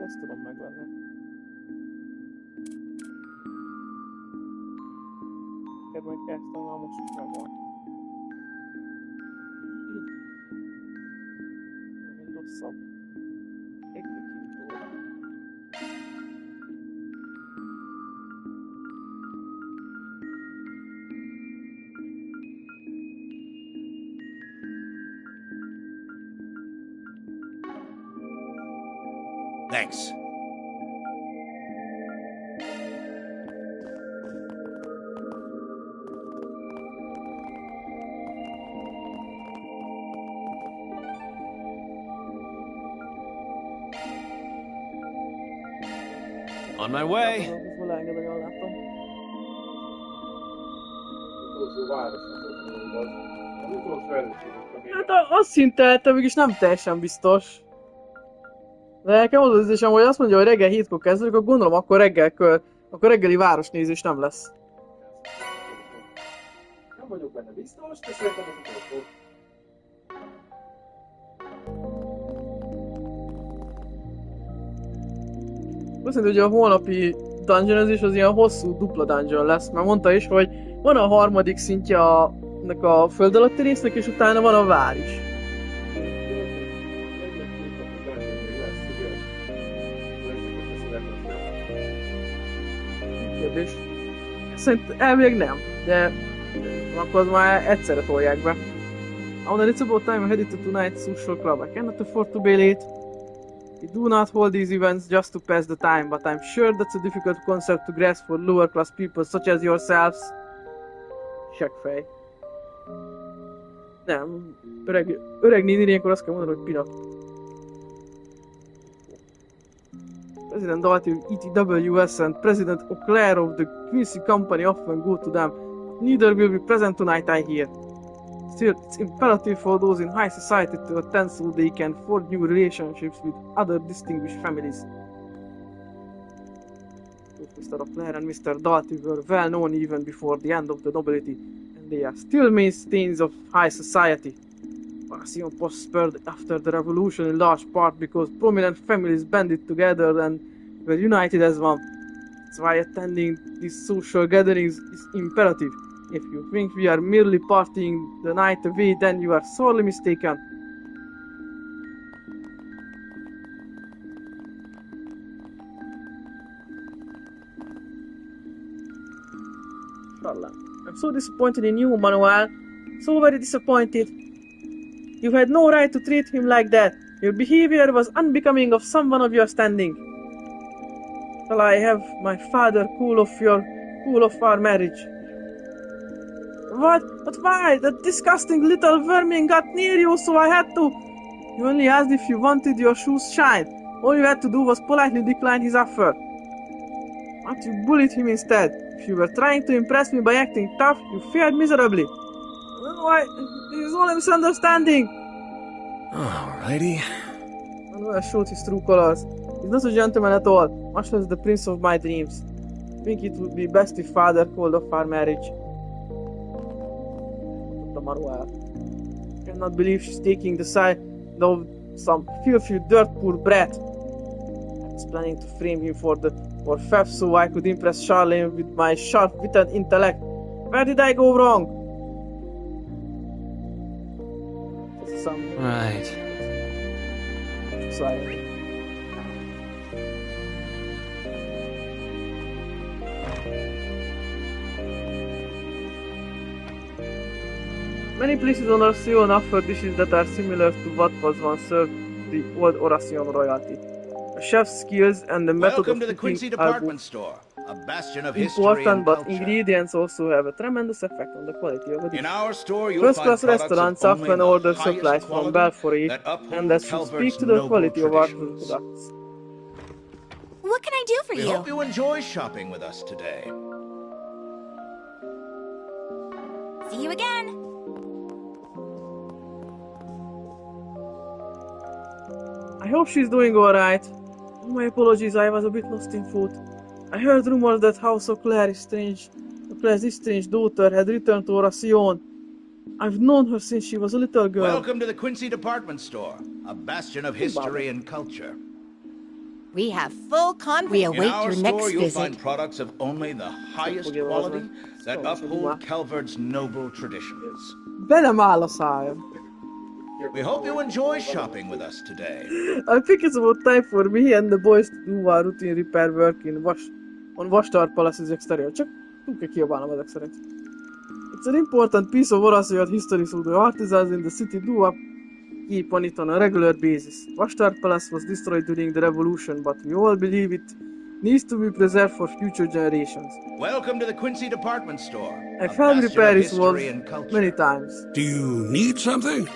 Ezt tudom megvenni. Kedvenc kezdtem, már most is megvan. Még rosszabb. Thanks. On my way. Hát azt szinte mégis nem teljesen biztos. De nekem az az érzésem, hogy azt mondja, hogy reggel 7-kor kezdődik, akkor gondolom akkor reggeli városnézés nem lesz. Nem vagyok benne biztos, de szerintem az utolsó. Azt mondja, hogy a holnapi dungeonezés az ilyen hosszú dupla dungeon lesz, mert mondta is, hogy van a harmadik szintje a föld alatti résznek, és utána van a vár is. Kérdés. Szerintem elvileg nem, de akkor az már egyszerre tolják be. When it's about time, I headed to tonight's social club. I cannot afford to be late. We do not hold these events just to pass the time, but I'm sure that's a difficult concept to grasp for lower class people such as yourselves. Seggfej. Nem, öreg néni ilyenkor azt kell mondani, hogy pina. President Dalty of ETWS and President O'Clair of the Quincy Company often go to them. Neither will be present tonight, I hear. Still, it's imperative for those in high society to attend so they can forge new relationships with other distinguished families. Mr. O'Clair and Mr. Dalty were well known even before the end of the nobility, and they are still mainstays of high society. Pasion prospered after the revolution in large part because prominent families banded together and were united as one. That's why attending these social gatherings is imperative. If you think we are merely partying the night away, then you are sorely mistaken. I'm so disappointed in you, Manuel. So very disappointed. You had no right to treat him like that. Your behavior was unbecoming of someone of your standing. Shall I have my father cool off our marriage? What? But why? That disgusting little vermin got near you, so I had to. You only asked if you wanted your shoes shined. All you had to do was politely decline his offer. But you bullied him instead. If you were trying to impress me by acting tough, you failed miserably. Why? It's all a misunderstanding. Alrighty. Manuel showed his true colors. He's not a gentleman at all, much less the prince of my dreams. I think it would be best if father called off our marriage. Manuel. I cannot believe she's taking the side of some filthy dirt poor brat. I was planning to frame him for theft so I could impress Charlene with my sharp-witted intellect. Where did I go wrong? Right. Sorry. Many places on Oracion offer dishes that are similar to what was once served to the old Oracion royalty. The chef's skills and the method Welcome of to the cooking Quincy are department store. a bastion of history important, and but culture. ingredients also have a tremendous effect on the quality of a dish. In our store, you'll First-class find products restaurants of only often the order highest supplies from quality Belfry, that and uphold that should speak Calvert's to the noble quality of our traditions. products. What can I do for We you? hope you enjoy shopping with us today. See you again. I hope she's doing alright. My apologies, I was a bit lost in thought. I heard rumors that House of Claire's strange daughter had returned to Oracion. I've known her since she was a little girl. Welcome to the Quincy Department Store, a bastion of history and culture. We have full confidence. We In await our your store, next you'll visit. find products of only the highest quality that uphold Calvert's noble traditions. Belemáll a szája. We hope you enjoy shopping with us today. I think it's about time for me and the boys to do our routine repair work on Watchtower Palace's exterior. Csak túl kell kiabálnom ezek szerint. It's an important piece of Oracion history, so the artisans in the city do keep on it on a regular basis. Watchtower Palace was destroyed during the revolution, but we all believe it needs to be preserved for future generations. Welcome to the Quincy Department Store. I've helped repair his walls many times. Do you need something?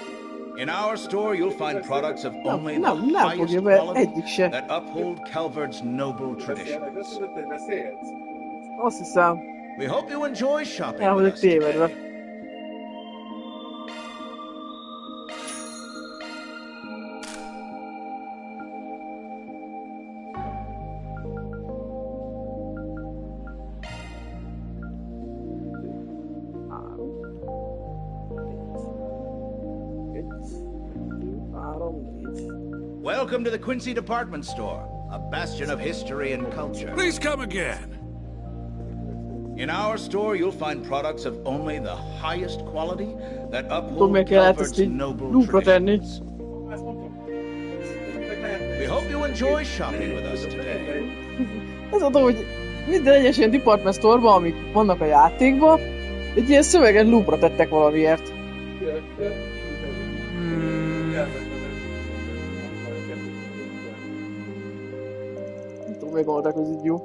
In our store, you'll find products of only the Nem highest fogja be quality egyik se. that uphold Calvert's noble traditions. Azt hiszem, We hope you enjoy shopping el with vagyok us tévedve. today. Welcome to the Quincy Department Store, a bastion of history and culture. Please come again. In our store, you'll find products of only the highest quality that Tudom, uphold miért kellett Calvert's ezt így noble loopra tenni. traditions. We hope you enjoy shopping with us today. Az adom, hogy minden egyes ilyen department store-ban, amik vannak a játékban, egy ilyen szöveget loopra tettek valamiért. Nem tudom, megoldák, az így jó.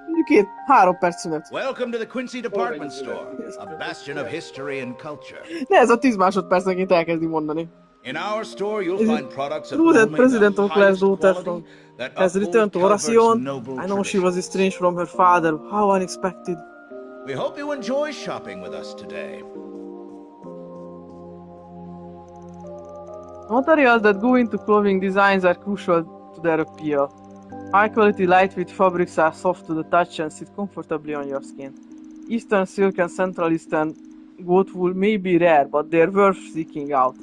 Mondjuk 3 perc szünet. Welcome to the Quincy Department Store, a bastion of history and culture. Ne, ez a 10 másodpercenként elkezdi mondani. In our store, you'll find products of True that only President the of Claire's highest daughter quality that has uphold returned to Calvert's Oracion. noble I know she traditions. was estranged from her father. How unexpected. We hope you enjoy shopping with us today. Materials that go into clothing designs are crucial to their appeal. High-quality lightweight fabrics are soft to the touch and sit comfortably on your skin. Eastern silk and Central Eastern goat wool may be rare, but they're worth seeking out.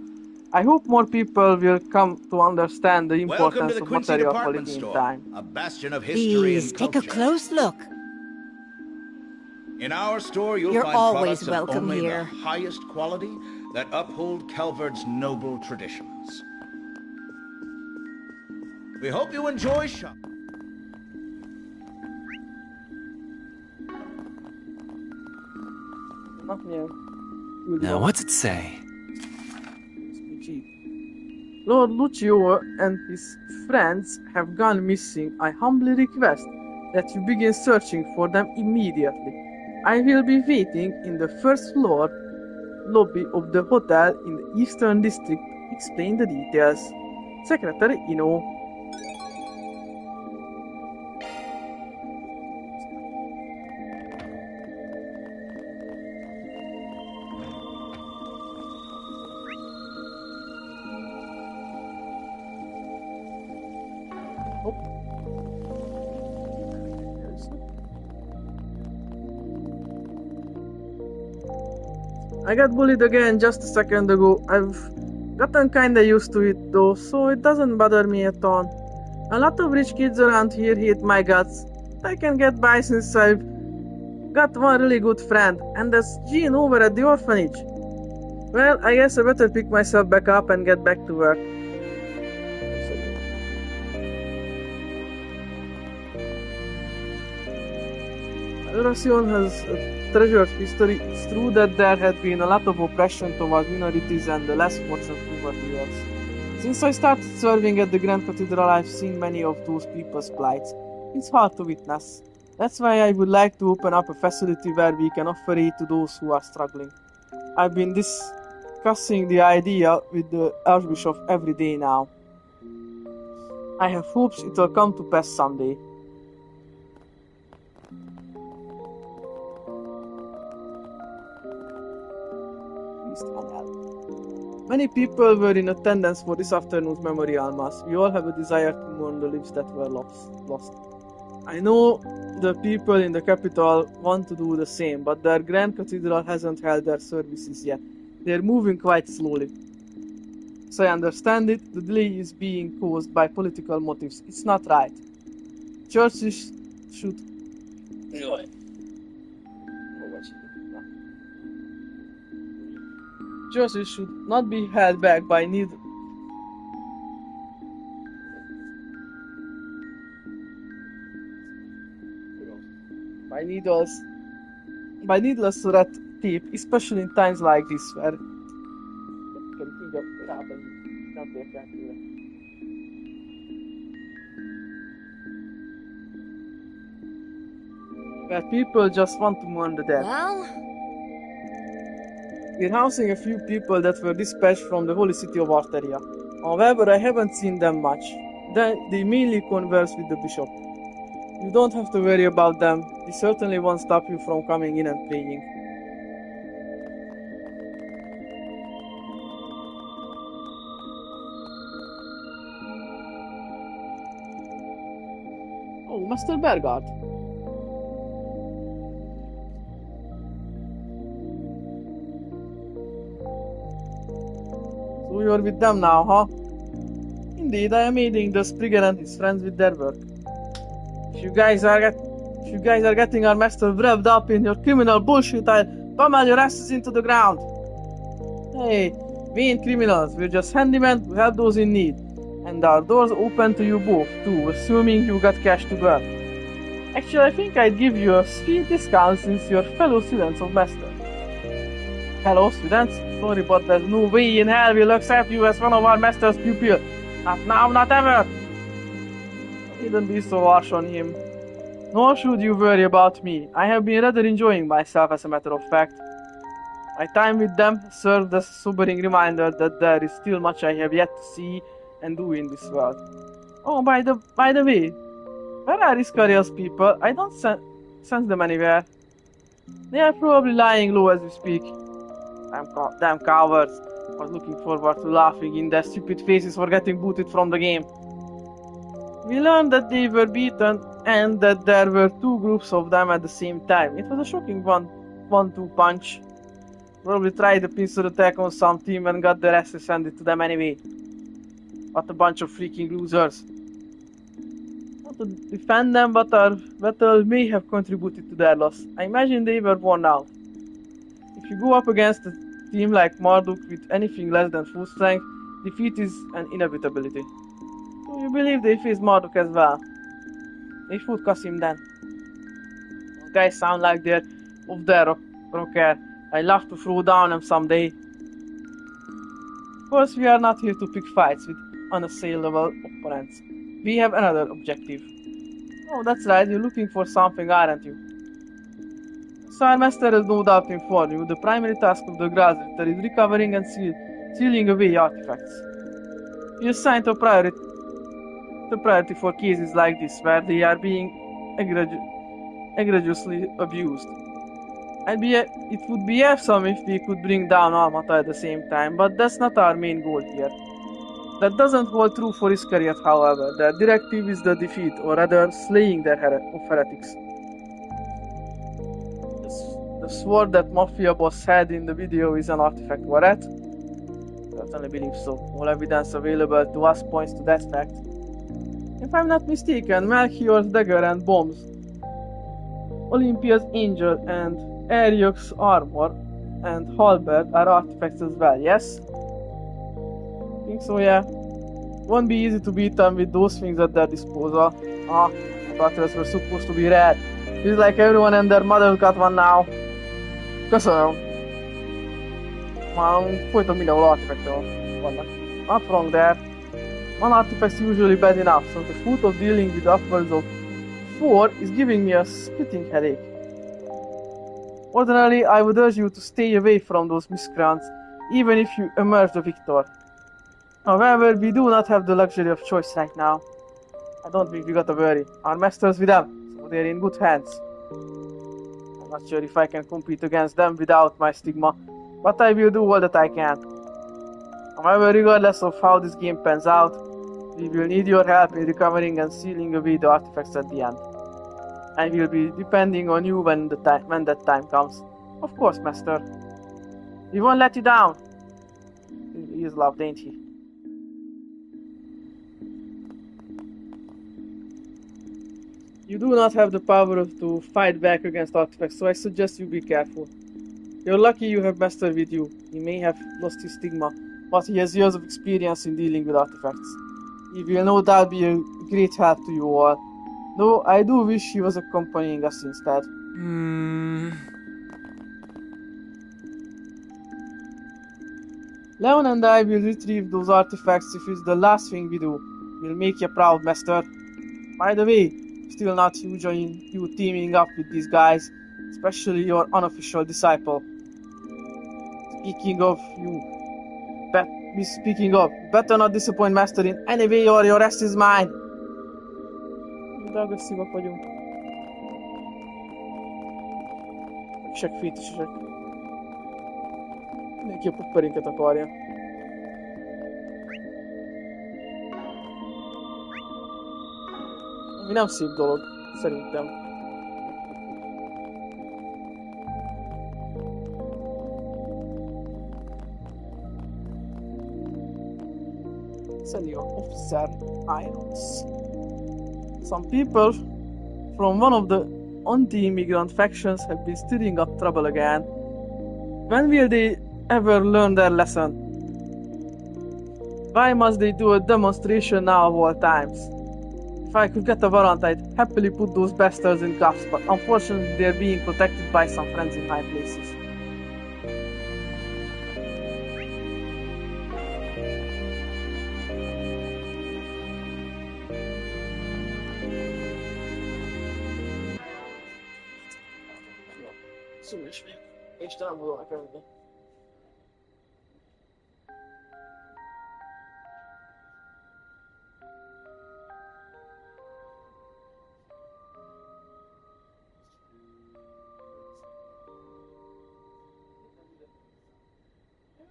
I hope more people will come to understand the Welcome to importance the of Quincy material Department quality in Store, time. a bastion of history Please and take culture. a close look. In our store, you'll You're find always products welcome of only here. the highest quality that uphold Calvert's noble traditions. We hope you enjoy shopping. Now, what's it say? Lord Lucio and his friends have gone missing. I humbly request that you begin searching for them immediately. I will be waiting in the first floor lobby of the hotel in the Eastern District. Explain the details. Secretary Ino. I got bullied again just a second ago. I've gotten kinda used to it though, so it doesn't bother me at all. A lot of rich kids around here hate my guts. I can get by since I've got one really good friend, and that's Jean over at the orphanage. Well, I guess I better pick myself back up and get back to work. Oracion has a treasured history. It's true that there had been a lot of oppression towards minorities and the less fortunate over the years. Since I started serving at the Grand Cathedral, I've seen many of those people's plights. It's hard to witness. That's why I would like to open up a facility where we can offer aid to those who are struggling. I've been discussing the idea with the Archbishop every day now. I have hopes it will come to pass someday. Many people were in attendance for this afternoon's memorial mass. We all have a desire to mourn the lives that were lost. I know the people in the capital want to do the same, but their Grand Cathedral hasn't held their services yet. They're moving quite slowly. So I understand it, the delay is being caused by political motives. It's not right. Churches should... Churches should not be held back by needless red tape, especially in times like this where people just want to mourn the dead. Well, we're housing a few people that were dispatched from the holy city of Arteria. However, I haven't seen them much. They mainly converse with the bishop. You don't have to worry about them. They certainly won't stop you from coming in and praying. Oh, Master Bergard. So you're with them now, huh? Indeed, I am aiding the Spriggan and his friends with their work. If you guys are getting our master revved up in your criminal bullshit, I'll pummel your asses into the ground. Hey, we ain't criminals, we're just handymen who help those in need. And our doors open to you both, too, assuming you got cash to burn. Actually, I think I'd give you a sweet discount since you're fellow students of Master. Hello, students? Sorry, but there's no way in hell we'll accept you as one of our Master's pupils. Not now, not ever! Don't be so harsh on him. Nor should you worry about me. I have been rather enjoying myself, as a matter of fact. My time with them served as a sobering reminder that there is still much I have yet to see and do in this world. Oh, by the way, where are Iscariel's people? I don't sense them anywhere. They are probably lying low as we speak. Damn cowards. I was looking forward to laughing in their stupid faces for getting booted from the game. We learned that they were beaten and that there were two groups of them at the same time. It was a shocking one-two punch. Probably tried a pincer attack on some team and got their asses handed to them anyway. What a bunch of freaking losers. Not to defend them, but our battle may have contributed to their loss. I imagine they were worn out. If you go up against a team like Marduk with anything less than full strength, defeat is an inevitability. So you believe they faced Marduk as well? They fought Kasim then. Those guys sound like they're off their rocker. I'd love to throw down them someday. Of course, we are not here to pick fights with unassailable opponents. We have another objective. Oh, that's right, you're looking for something, aren't you? So our master has no doubt informed you. The primary task of the Grass Ritter is recovering and sealing away artifacts. He assigned a priority for cases like this, where they are being egregiously abused. It would be awesome if we could bring down Almata at the same time, but that's not our main goal here. That doesn't hold true for Iscariot, however. Their directive is the defeat, or rather slaying of heretics. The sword that Mafia boss had in the video is an artifact, Waret? Certainly believe so. All evidence available to us points to that fact. If I'm not mistaken, Melchior's dagger and bombs, Olympia's angel and Ariok's armor and halberd are artifacts as well, yes? I think so, yeah. Won't be easy to beat them with those things at their disposal. The battles were supposed to be rad. Feels like everyone and their mother got one now. Köszönöm. Már folyton mindenhol artefaktok vannak. Not wrong there. One artifact is usually bad enough, so the thought of dealing with upwards of 4 is giving me a splitting headache. Ordinarily, I would urge you to stay away from those miscreants, even if you emerge the victor. However, we do not have the luxury of choice right now. I don't think we gotta worry. Our master's with them, so they're in good hands. I'm not sure if I can compete against them without my stigma, but I will do all that I can. However, regardless of how this game pans out, we will need your help in recovering and sealing away the artifacts at the end. I will be depending on you when that time comes. Of course, Master. We won't let you down. He is loved, ain't he? You do not have the power to fight back against artifacts, so I suggest you be careful. You're lucky you have Master with you. He may have lost his stigma, but he has years of experience in dealing with artifacts. He will no doubt be a great help to you all. Though I do wish he was accompanying us instead. Leon and I will retrieve those artifacts if it's the last thing we do. We'll make you proud, Master. By the way, still not huge on you teaming up with these guys, especially your unofficial disciple. Speaking of, better not disappoint Master in any way or your rest is mine. De agresszívak vagyunk. Segfétisesek. Mindenki a pupperinket akarja. Ami nem szép dolog, szerintem. Senior Officer Irons. Some people from one of the anti-immigrant factions have been stirring up trouble again. When will they ever learn their lesson? Why must they do a demonstration now of all times? If I could get a warrant, I'd happily put those bastards in cuffs, but unfortunately they're being protected by some friends in high places. Szúnyos meg. Istenem, budolnak önbe.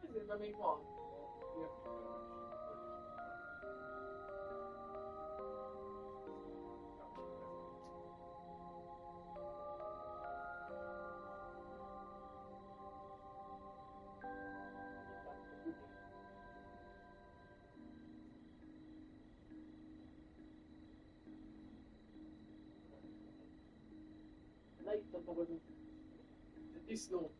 Ezért még van. Leittem magadunk. Disznó.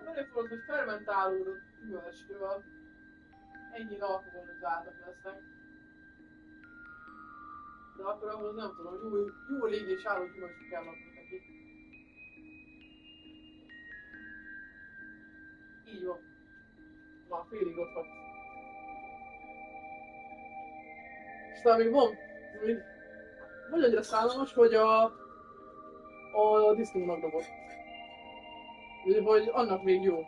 Előfordul, hogy fermentálódott üvölcstől ennyire alkoholizáltak lesznek. De akkor ahhoz nem tudom, jó légy és álló gyümölcsök kell laknak neki. Így van. Már félig ott van. És talán még van, vagy annyira szállalmas, hogy a disznónak dobott. Vagy annak még jó.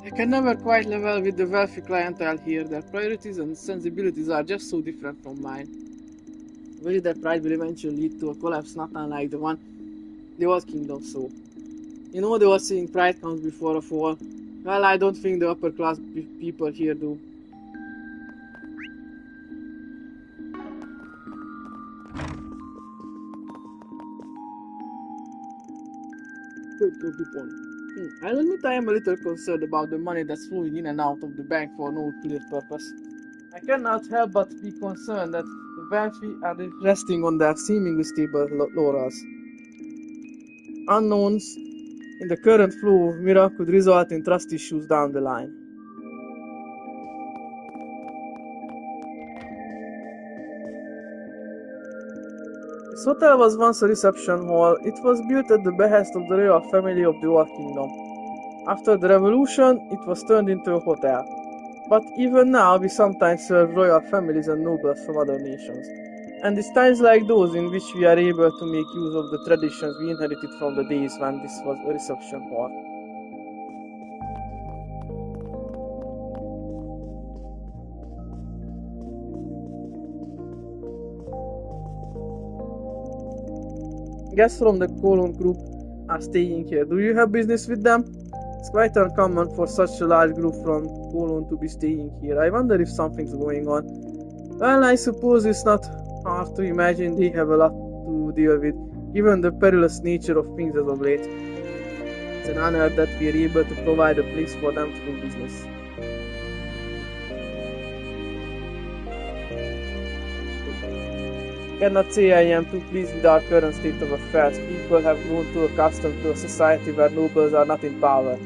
I can never quite level with the wealthy clientele here. Their priorities and sensibilities are just so different from mine. Really, their pride will eventually lead to a collapse not unlike the one the Old Kingdom saw. You know they were saying pride comes before a fall. Well, I don't think the upper class people here do. Good point. I'll admit I am a little concerned about the money that's flowing in and out of the bank for no clear purpose. I cannot help but be concerned that the wealthy are resting on their seemingly stable laurels. Unknowns in the current flow of Mira could result in trust issues down the line. This hotel was once a reception hall. It was built at the behest of the royal family of the Old Kingdom. After the revolution, it was turned into a hotel. But even now, we sometimes serve royal families and nobles from other nations. And it's times like those in which we are able to make use of the traditions we inherited from the days when this was a reception hall. Guests from the Colon group are staying here. Do you have business with them? It's quite uncommon for such a large group from Colon to be staying here. I wonder if something's going on. Well, I suppose it's not hard to imagine they have a lot to deal with, given the perilous nature of things as of late. It's an honor that we are able to provide a place for them to do business. I cannot say I am too pleased with our current state of affairs. People have grown too accustomed to a society where nobles are not in power.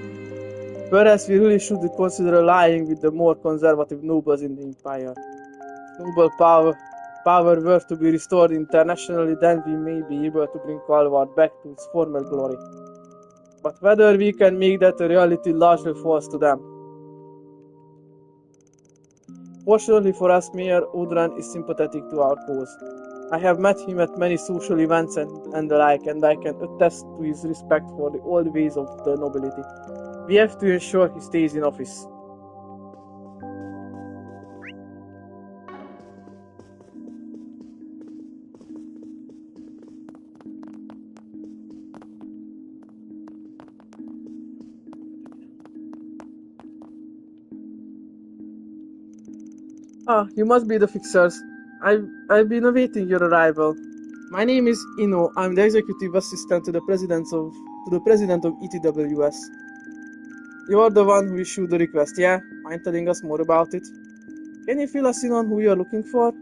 Perhaps we really should consider allying with the more conservative nobles in the empire. If noble power were to be restored internationally, then we may be able to bring Calvard back to its former glory. But whether we can make that a reality largely falls to them. Fortunately for us, Mayor Odran is sympathetic to our cause. I have met him at many social events and the like, and I can attest to his respect for the old ways of the nobility. We have to ensure he stays in office. Ah, you must be the fixers. I've been awaiting your arrival. My name is Ino. I'm the executive assistant to the president of ETWS. You're the one who issued the request, yeah? Mind telling us more about it? Can you fill us in on who you're looking for?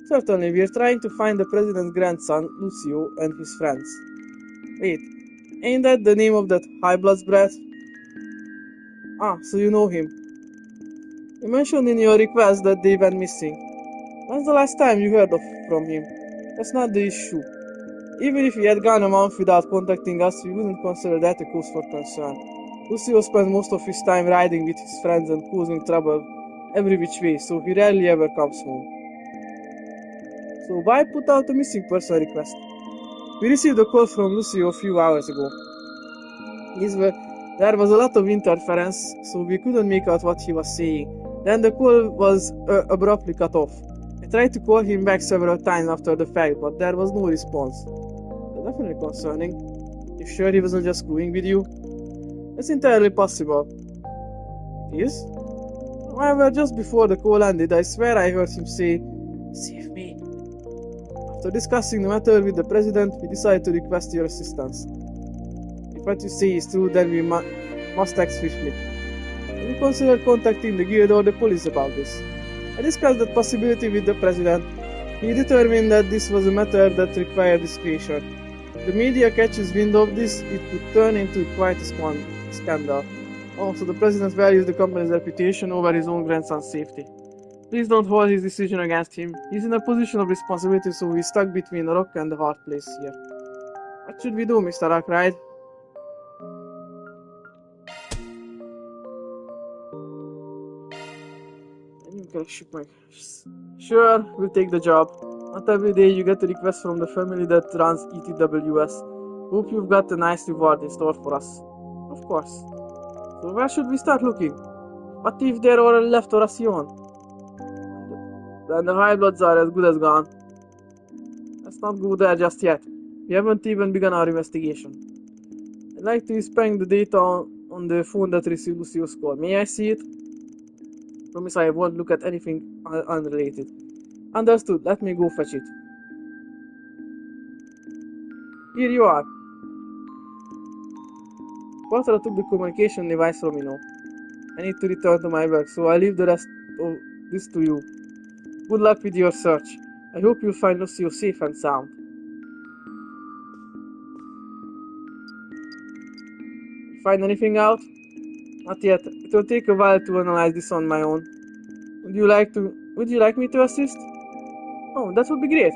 Certainly, we're trying to find the president's grandson, Lucio, and his friends. Wait, ain't that the name of that high-blood brat? Ah, so you know him. You mentioned in your request that they went missing. When's the last time you heard from him? That's not the issue. Even if he had gone a month without contacting us, we wouldn't consider that a cause for concern. Lucio spends most of his time riding with his friends and causing trouble every which way, so he rarely ever comes home. So why put out a missing person request? We received a call from Lucio a few hours ago. There was a lot of interference, so we couldn't make out what he was saying. Then the call was abruptly cut off. I tried to call him back several times after the fact, but there was no response. That's definitely concerning. You sure he wasn't just screwing with you? It's entirely possible. It is? However, just before the call ended, I swear I heard him say, "Save me." After discussing the matter with the president, we decided to request your assistance. If what you say is true, then we must act swiftly. We consider contacting the guild or the police about this. I discussed that possibility with the president. He determined that this was a matter that required discretion. If the media catches wind of this, it could turn into quite a scandal. Also, the president values the company's reputation over his own grandson's safety. Please don't hold his decision against him. He's in a position of responsibility, so he's stuck between a rock and a hard place here. What should we do, Mr. Arkwright? Sure, we'll take the job. Not every day you get a request from the family that runs ETWS. Hope you've got a nice reward in store for us. Of course. So where should we start looking? What if there are left Horation? Then the high bloods are as good as gone. Let's not go there just yet. We haven't even begun our investigation. I'd like to inspect the data on the phone that received Lucio's call. May I see it? Promise I won't look at anything unrelated. Understood. Let me go fetch it. Here you are. Quattro took the communication device from me now. I need to return to my work, so I leave the rest of this to you. Good luck with your search. I hope you'll find Lucio safe and sound. Find anything out? Not yet. It will take a while to analyze this on my own. Would you like me to assist? Oh, that would be great.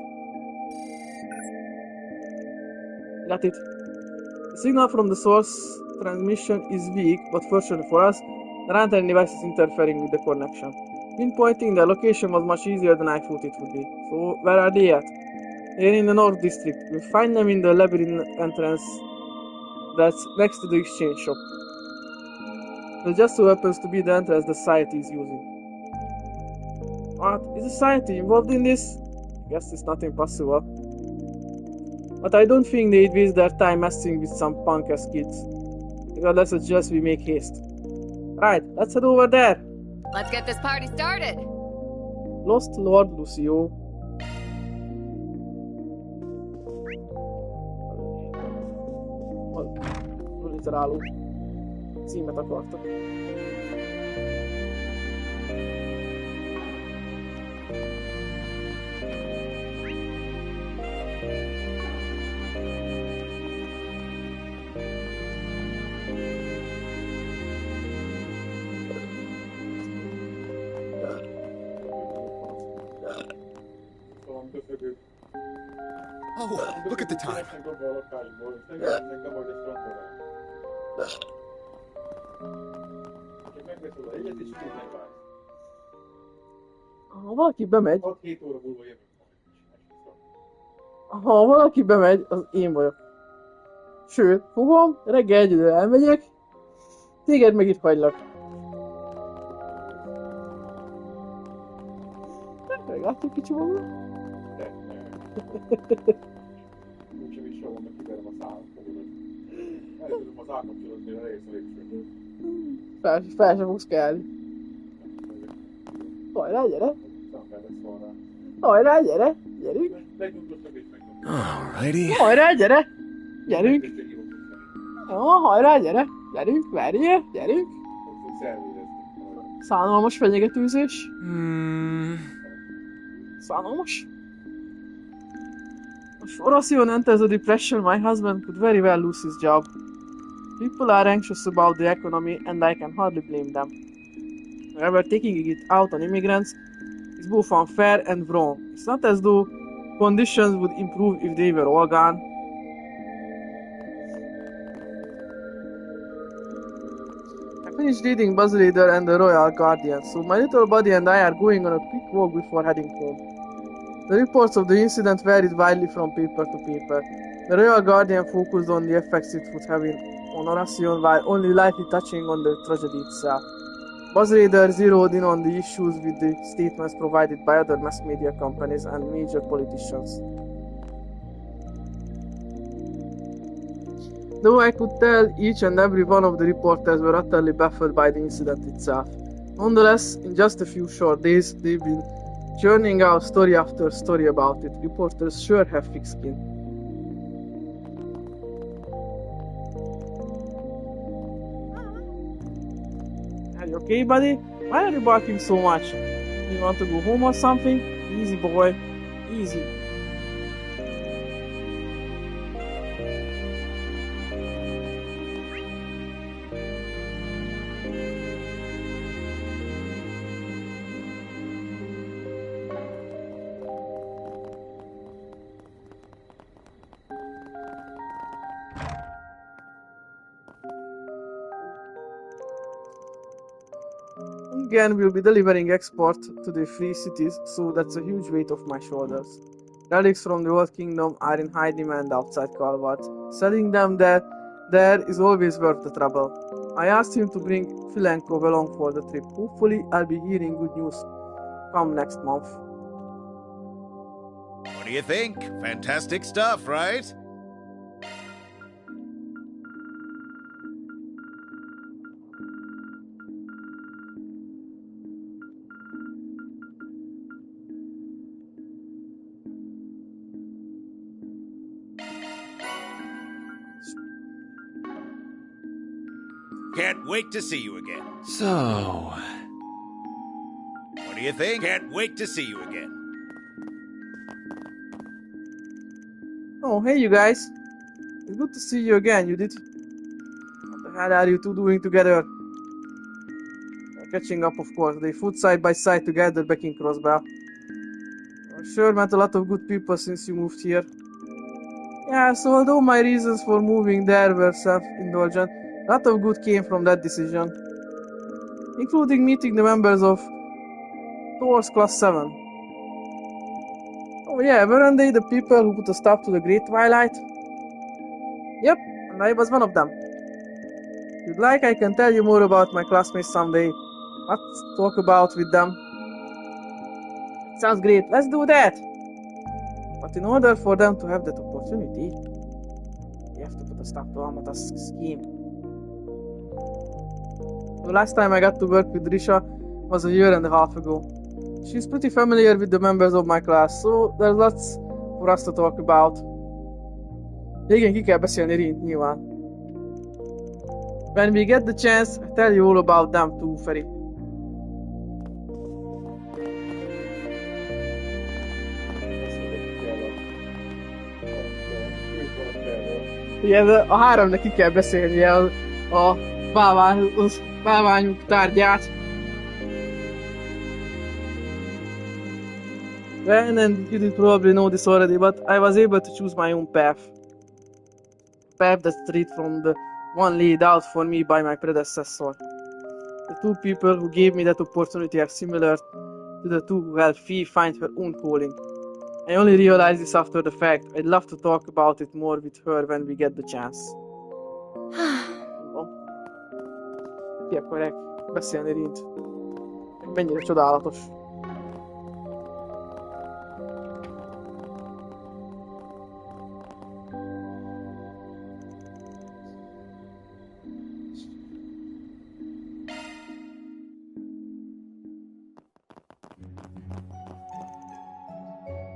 Got it. The signal from the source transmission is weak, but fortunately for us, there aren't any devices interfering with the connection. Pinpointing their location was much easier than I thought it would be. So, where are they at? They're in the North District. We'll find them in the labyrinth entrance that's next to the exchange shop. It just so happens to be the entrance the society is using. What? Is society involved in this? I guess it's not impossible. But I don't think they'd waste their time messing with some punk-ass kids. Regardless, I suggest we make haste. Right, let's head over there. Let's get this party started. Lost Lord Lucio. Literáló címet akartak. Oh, look at the time. Ha valaki bemegy... Ha valaki bemegy, az én vagyok. Sőt, fogom, reggel egyedül elmegyek, téged meg itt hagylak. Meglátjuk kicsi magam? Úgyse is jól, mert kiverem a számot fogodat. Elkezdem az állkapcsolatnél a részre. Fel sem fogsz kelni. Hajrá, gyere! Hajrá, gyere! Gyerünk! Alrighty. Hajrá, gyere! Gyerünk! Jó, hajrá, gyere! Gyerünk, verjél! Gyerünk! Szánalmas fenyegetőzés. Szánalmas. If Horation enters a depression, my husband could very well lose his job. People are anxious about the economy, and I can hardly blame them. However, taking it out on immigrants is both unfair and wrong. It's not as though conditions would improve if they were all gone. I finished reading Buzz Raider and the Royal Guardian, so my little buddy and I are going on a quick walk before heading home. The reports of the incident varied widely from paper to paper. The Royal Guardian focused on the effects it would have on Horation, while only lightly touching on the tragedy itself. Buzz Raider zeroed in on the issues with the statements provided by other mass media companies and major politicians. Though I could tell each and every one of the reporters were utterly baffled by the incident itself. Nonetheless, in just a few short days, they've been churning out story after story about it. Reporters sure have thick skin. Are you okay, buddy? Why are you barking so much? You want to go home or something? Easy, boy. Easy. Again, we'll be delivering export to the free cities, so that's a huge weight off my shoulders. Relics from the Old Kingdom are in high demand outside Calvert. Selling them there is always worth the trouble. I asked him to bring Phil and Cove along for the trip. Hopefully, I'll be hearing good news come next month. What do you think? Fantastic stuff, right? Can't wait to see you again. So... What do you think? Can't wait to see you again. Oh, hey you guys. It's good to see you again, Judith. What the hell are you two doing together? Catching up, of course. They fought side by side together back in Crossbow. I'm sure met a lot of good people since you moved here. Yeah, so although my reasons for moving there were self-indulgent, a lot of good came from that decision. Including meeting the members of Thor's Class 7. Oh yeah, weren't they the people who put a stop to the Great Twilight? Yep, and I was one of them. If you'd like, I can tell you more about my classmates someday. Let's talk about with them. Sounds great, let's do that! But in order for them to have that opportunity, you have to put a stop to Amata's scheme. The last time I got to work with Risha was a year and a half ago. She's pretty familiar with the members of my class, so there's lots for us to talk about. Igen, ki kell beszélni Rint, nyilván. When we get the chance, I'll tell you all about them too, Feri. Igen, a háromnak ki kell beszélnie a bálványuk tárgyát. Well, and you did probably know this already, but I was able to choose my own path. A path that's straight from the one laid out for me by my predecessor. The two people who gave me that opportunity are similar to the two who helped Fee find her own calling. I only realized this after the fact. I'd love to talk about it more with her when we get the chance. Ki akarják beszélni Rint? Mennyire csodálatos.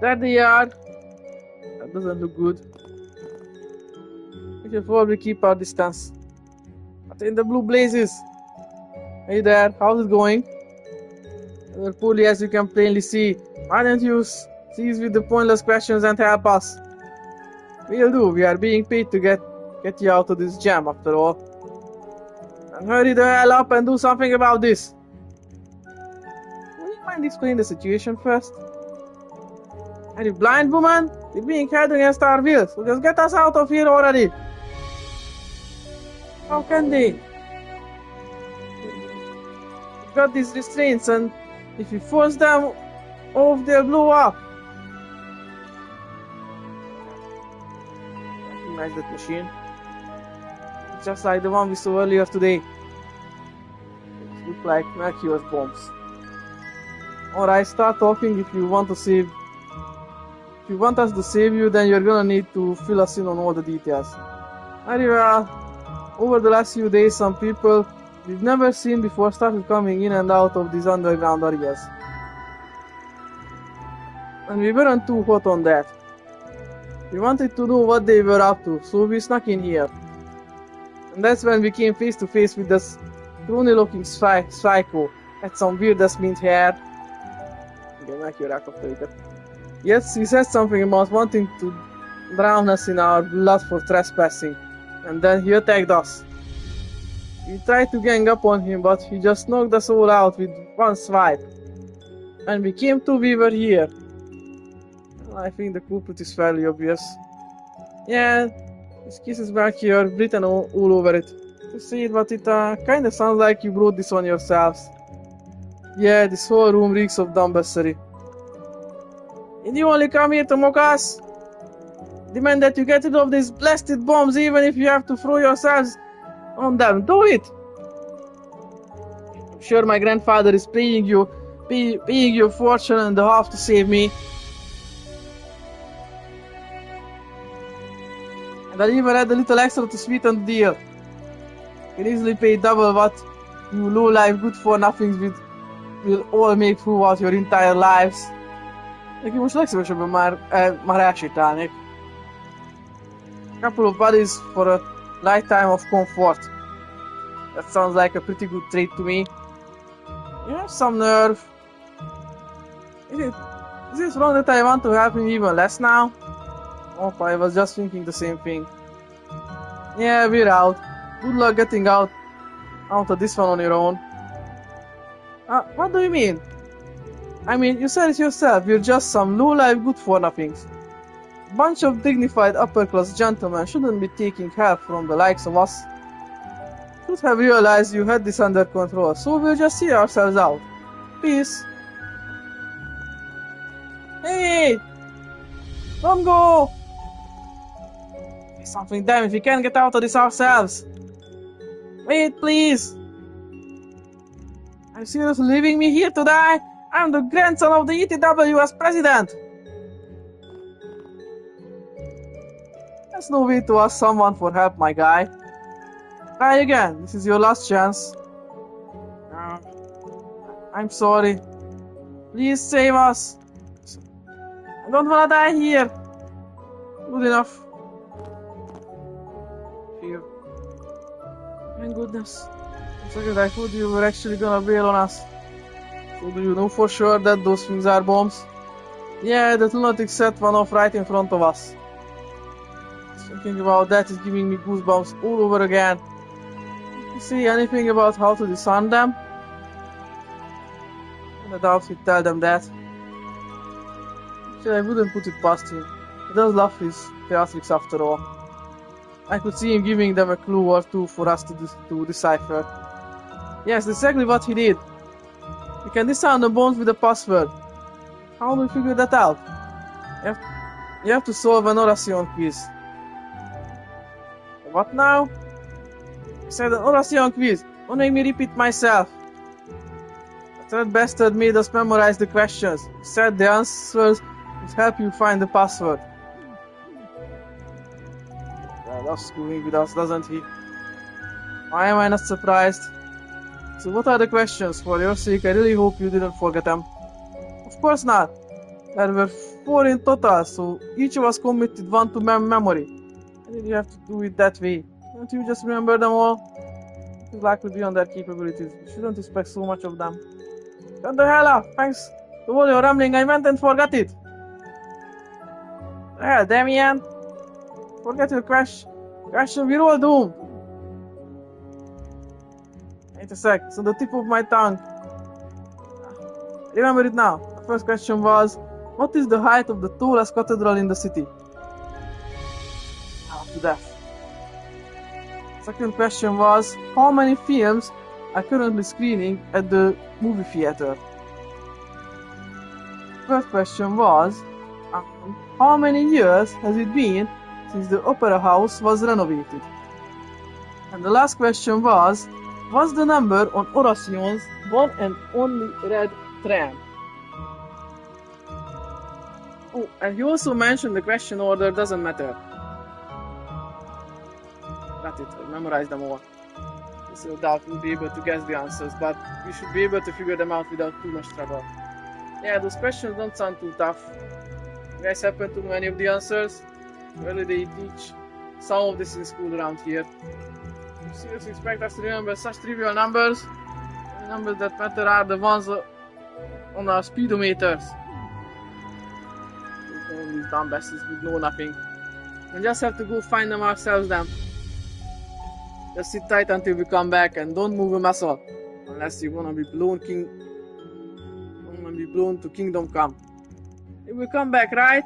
There they are. That doesn't look good. We should probably keep our distance. But in the blue blazes. Hey there, how's it going? As poorly as you can plainly see. Why don't you cease with the pointless questions and help us? We'll do. We are being paid to get you out of this jam after all. And hurry the hell up and do something about this. Would you mind explaining the situation first? Are you blind, woman? You're being held against our will, so just get us out of here already! How can they? We've got these restraints, and if you force them off, they'll blow up. Recognize that machine. It's just like the one we saw earlier today. It looks like Mercury's bombs. Alright, start talking if you want to save. If you want us to save you, then you're gonna need to fill us in on all the details. Very well. Over the last few days, some people we've never seen before started coming in and out of these underground areas. And we weren't too hot on that. We wanted to know what they were up to, so we snuck in here. And that's when we came face to face with this crony-looking psycho. Had some weird-ass mint hair. Igen, megkívják őket. Yes, he said something about wanting to drown us in our blood for trespassing, and then he attacked us. We tried to gang up on him, but he just knocked us all out with one swipe. And we came to, we were here. Well, I think the culprit is fairly obvious. Yeah, his kisses back here, written all over it. You see it, but it kinda sounds like you brought this on yourselves. Yeah, this whole room reeks of dumbassery. Did you only come here to mock us? Demand that you get rid of these blasted bombs even if you have to throw yourselves on them. Do it! I'm sure my grandfather is paying you a fortune and a half to save me. And I'll even add a little extra to sweeten the deal. You can easily pay double what you low-life good-for-nothings will all make throughout your entire lives. Neki most legszívesebben már elsétálnék. Couple of buddies for a lifetime of comfort. That sounds like a pretty good trade to me. You have some nerve. Is it wrong that I want to help him even less now? Oh, I was just thinking the same thing. Yeah, we're out. Good luck getting out of this one on your own. What do you mean? I mean, you said it yourself, you're just some low-life good-for-nothings. Bunch of dignified upper-class gentlemen shouldn't be taking help from the likes of us. Should have realized you had this under control, so we'll just see ourselves out. Peace. Hey! Don't go! Say something, damn it, we can't get out of this ourselves. Wait, please! Are you seriously leaving me here to die? I'm the grandson of the ETW's president! There's no way to ask someone for help, my guy. Try again, this is your last chance. I'm sorry. Please save us. I don't wanna die here. Good enough. Here. Thank goodness. It's like I thought you were actually gonna bail on us. So do you know for sure that those things are bombs? Yeah, that lunatic set one off right in front of us. Thinking about that is giving me goosebumps all over again. Did you see anything about how to disarm them? I doubt he'd tell them that. Actually, I wouldn't put it past him. He does love his theatrics after all. I could see him giving them a clue or two for us to decipher. Yes, exactly what he did. We can disarm the bombs with a password. How do we figure that out? You have to solve an Oración quiz. What now? I said an Oración quiz. Don't make me repeat myself. The third bastard made us memorize the questions. He said the answers would help you find the password. He loves screwing with us, doesn't he? Why am I not surprised? So what are the questions? For your sake, I really hope you didn't forget them. Of course not. There were 4 in total, so each of us committed 1 to memory. Why did you have to do it that way? Don't you just remember them all? It is likely beyond their capabilities. You shouldn't expect so much of them. Shut the hell up! Thanks to all your rambling, I went and forgot it! Hell, Damien! Forget your question, we're all doomed! Wait a sec, it's on the tip of my tongue. Remember it now. The first question was, what is the height of the tallest cathedral in the city? Half to death. Second question was, how many films are currently screening at the movie theater? Third question was, how many years has it been since the opera house was renovated? And the last question was, what's the number on Oración's one and only red tram? Oh, and he also mentioned the question order doesn't matter. Got it, I memorized them all. So doubt we'll be able to guess the answers, but we should be able to figure them out without too much trouble. Yeah, those questions don't sound too tough. You guys happen to know any of the answers? Really, they teach some of this in school around here. You seriously expect us to remember such trivial numbers? The numbers that matter are the ones on our speedometers. All these dumb bastards would know nothing. We just have to go find them ourselves then. Just sit tight until we come back and don't move a muscle. Unless you wanna be blown to Kingdom Come. If we come back, right?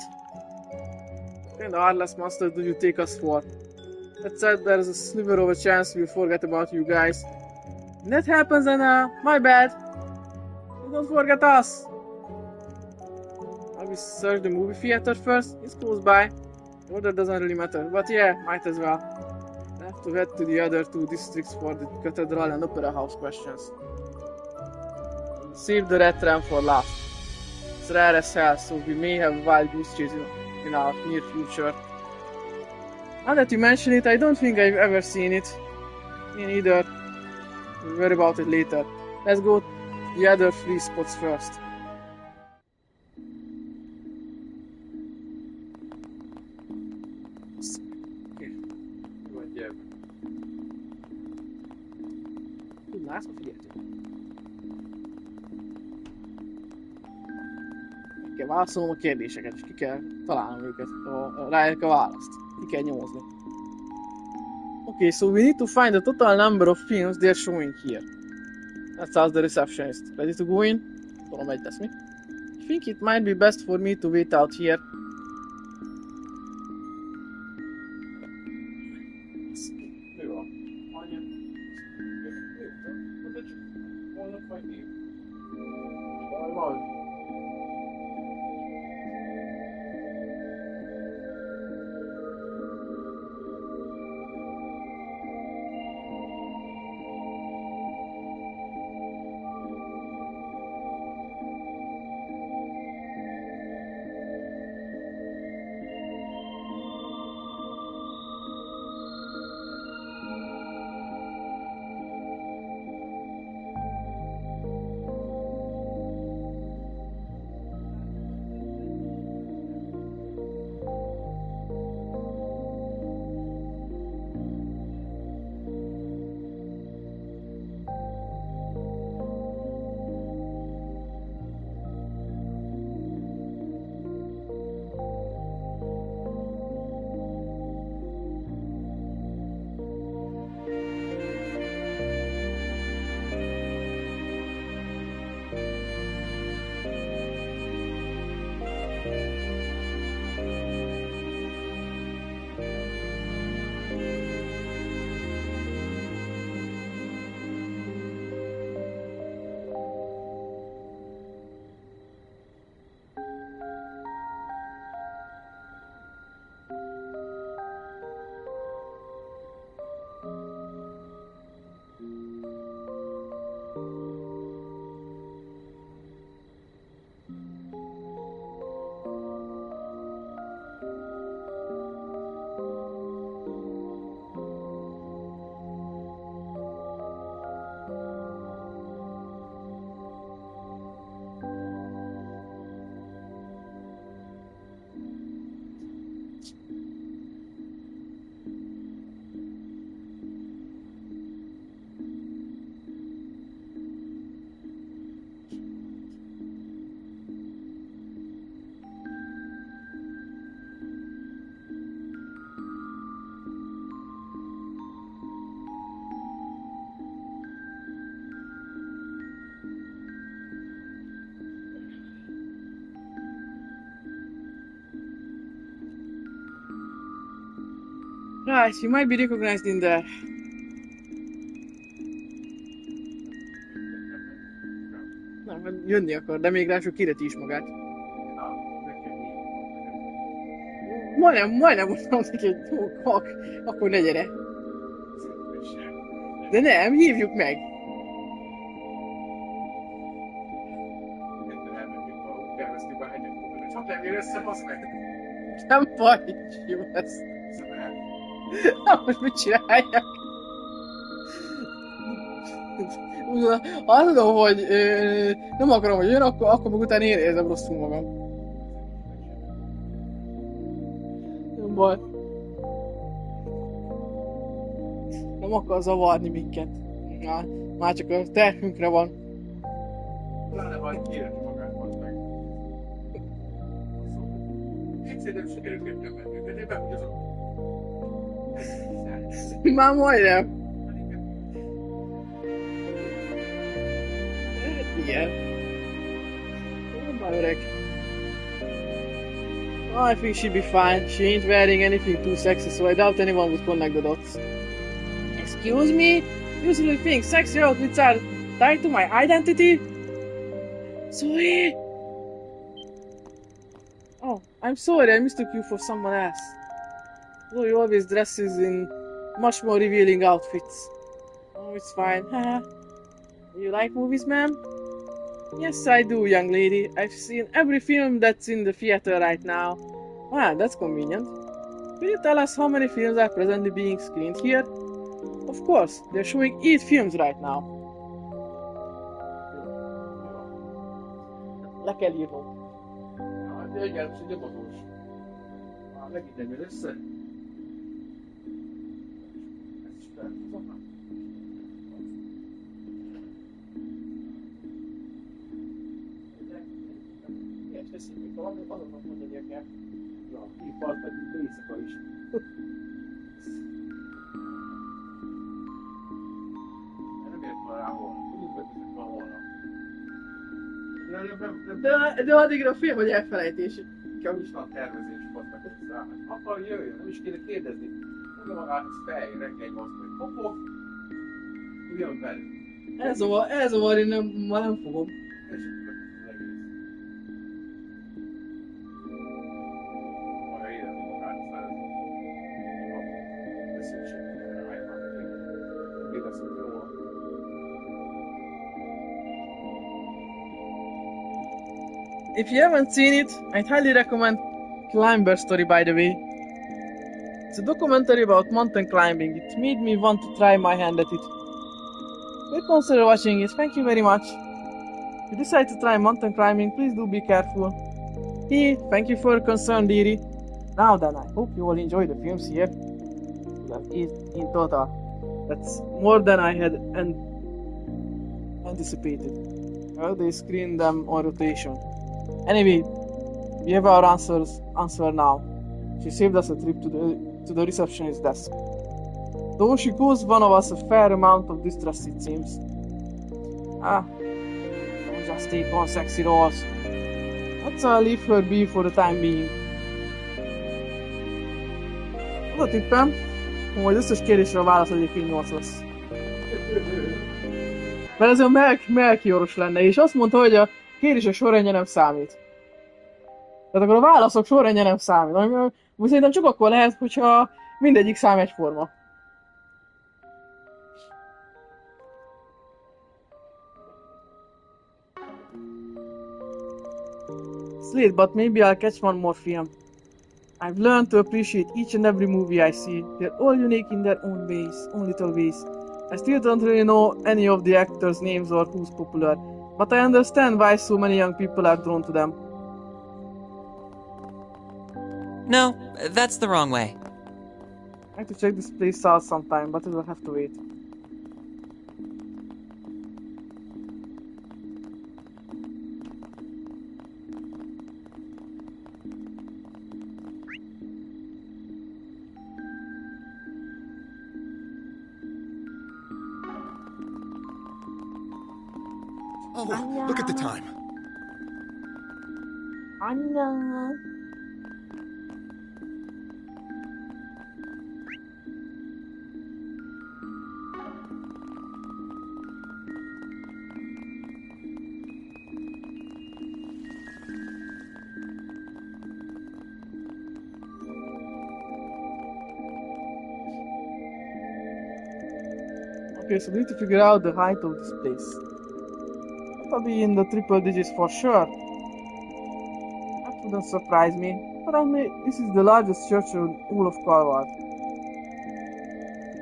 What kind of heartless monster do you take us for? That said, there's a sliver of a chance we'll forget about you guys. When that happens, then my bad. You don't forget us. I'll we search the movie theater first? It's close by. The order doesn't really matter, but yeah, might as well. I have to head to the other 2 districts for the cathedral and opera house questions. Save the red ram for last. It's rare as hell, so we may have a wild goose chase in our near future. Now that you mention it, I don't think I've ever seen it. Me neither. We'll worry about it later. Let's go to the other 3 spots first. Látsz, hogy figyeltünk. Ki kell válaszolnom a kérdéseket, és ki kell találnom őket, rájuk a választ. Ki kell nyomozni. Okay, so we need to find the total number of films they're showing here. Let's ask the receptionist. Ready to go in? Tudom, egy lesz mi. I think it might be best for me to wait out here. Right, you might be recognized in there. Nem, jönni akar, de még ráadásul kireti is magát. Majdnem mondtam neki, hogy akkor ne gyere. De nem, hívjuk meg. Nem baj, jó lesz. Hát most mit csináljak? Ha tudom, hogy nem akarom, hogy jön, akkor meg utána én érzem rosszul magam. Nem baj. Nem akar zavarni minket. Már csak a terhünkre van. Pláne majd kiérni magát, van meg. Egyszer nem sikerült jöttem bennünket, én behúgyozom. Már majdnem. Igen. Már öreg. I think she'll be fine. She ain't wearing anything too sexy, so I doubt anyone would connect the dots. Excuse me? You really think sexy outfits are tied to my identity? Sorry? Oh, I'm sorry, I mistook you for someone else. Though you always dresses in much more revealing outfits. Oh, it's fine. You like movies, ma'am? Yes, I do, young lady. I've seen every film that's in the theater right now. Wow, that's convenient. Will you tell us how many films are presently being screened here? Of course, they're showing 8 films right now. Le kell írnom. Igen, és nyomozós. Megint nem jön össze. Ez is felhúzom. Miért veszik még valami? Azonnak mondani kell. Ja, hívhat meg éjszaka is. Nem ért már rá volna. Úgy beteszek már volna. De addigra a film, hogy elfelejtés. Inkább is van tervezés, fasznak hozzá. Akkor jöjjön, nem is kéne kérdezni. Mondja magát, ez fej, reggel 8 vagy popok. Jön velünk. Elzavar, én ma nem fogom. És akkor az egész. Maga élet a magát, aztán ez szükségben rájban. Kérdezünk jól. If you haven't seen it, I'd highly recommend Climber Story, by the way. It's a documentary about mountain climbing. It made me want to try my hand at it. We'll consider watching it. Thank you very much. If you decide to try mountain climbing, please do be careful. Hey, thank you for your concern, dearie. Now then, I hope you all enjoy the films here. In total. That's more than I had anticipated. Well, they screened them on rotation. Anyway, we have our answer now. She saved us a trip to the receptionist's desk. Though she caused one of us a fair amount of distress, it seems. Don't just take on sexy roles. Let's leave her be for the time being. Az a tippem, hogy összes kérdésre a válasz egyébként 8 lesz. Mert ez olyan melkioros lenne, és azt mondta, hogy a kérdések sorrendje nem számít. Tehát akkor a válaszok sorrendje nem számít. Most szerintem csak akkor lehet, hogyha mindegyik szám egyforma. It's late, but maybe I'll catch one more film. I've learned to appreciate each and every movie I see. They're all unique in their own ways, own little ways. I still don't really know any of the actors' names or who's popular, but I understand why so many young people are drawn to them. No, that's the wrong way. I have to check this place out sometime, but it will have to wait. Oh, look at the time. Anya. Okay, so we need to figure out the height of this place. That'll be in the triple digits for sure. That wouldn't surprise me. But I mean, this is the largest church in all of Calvard.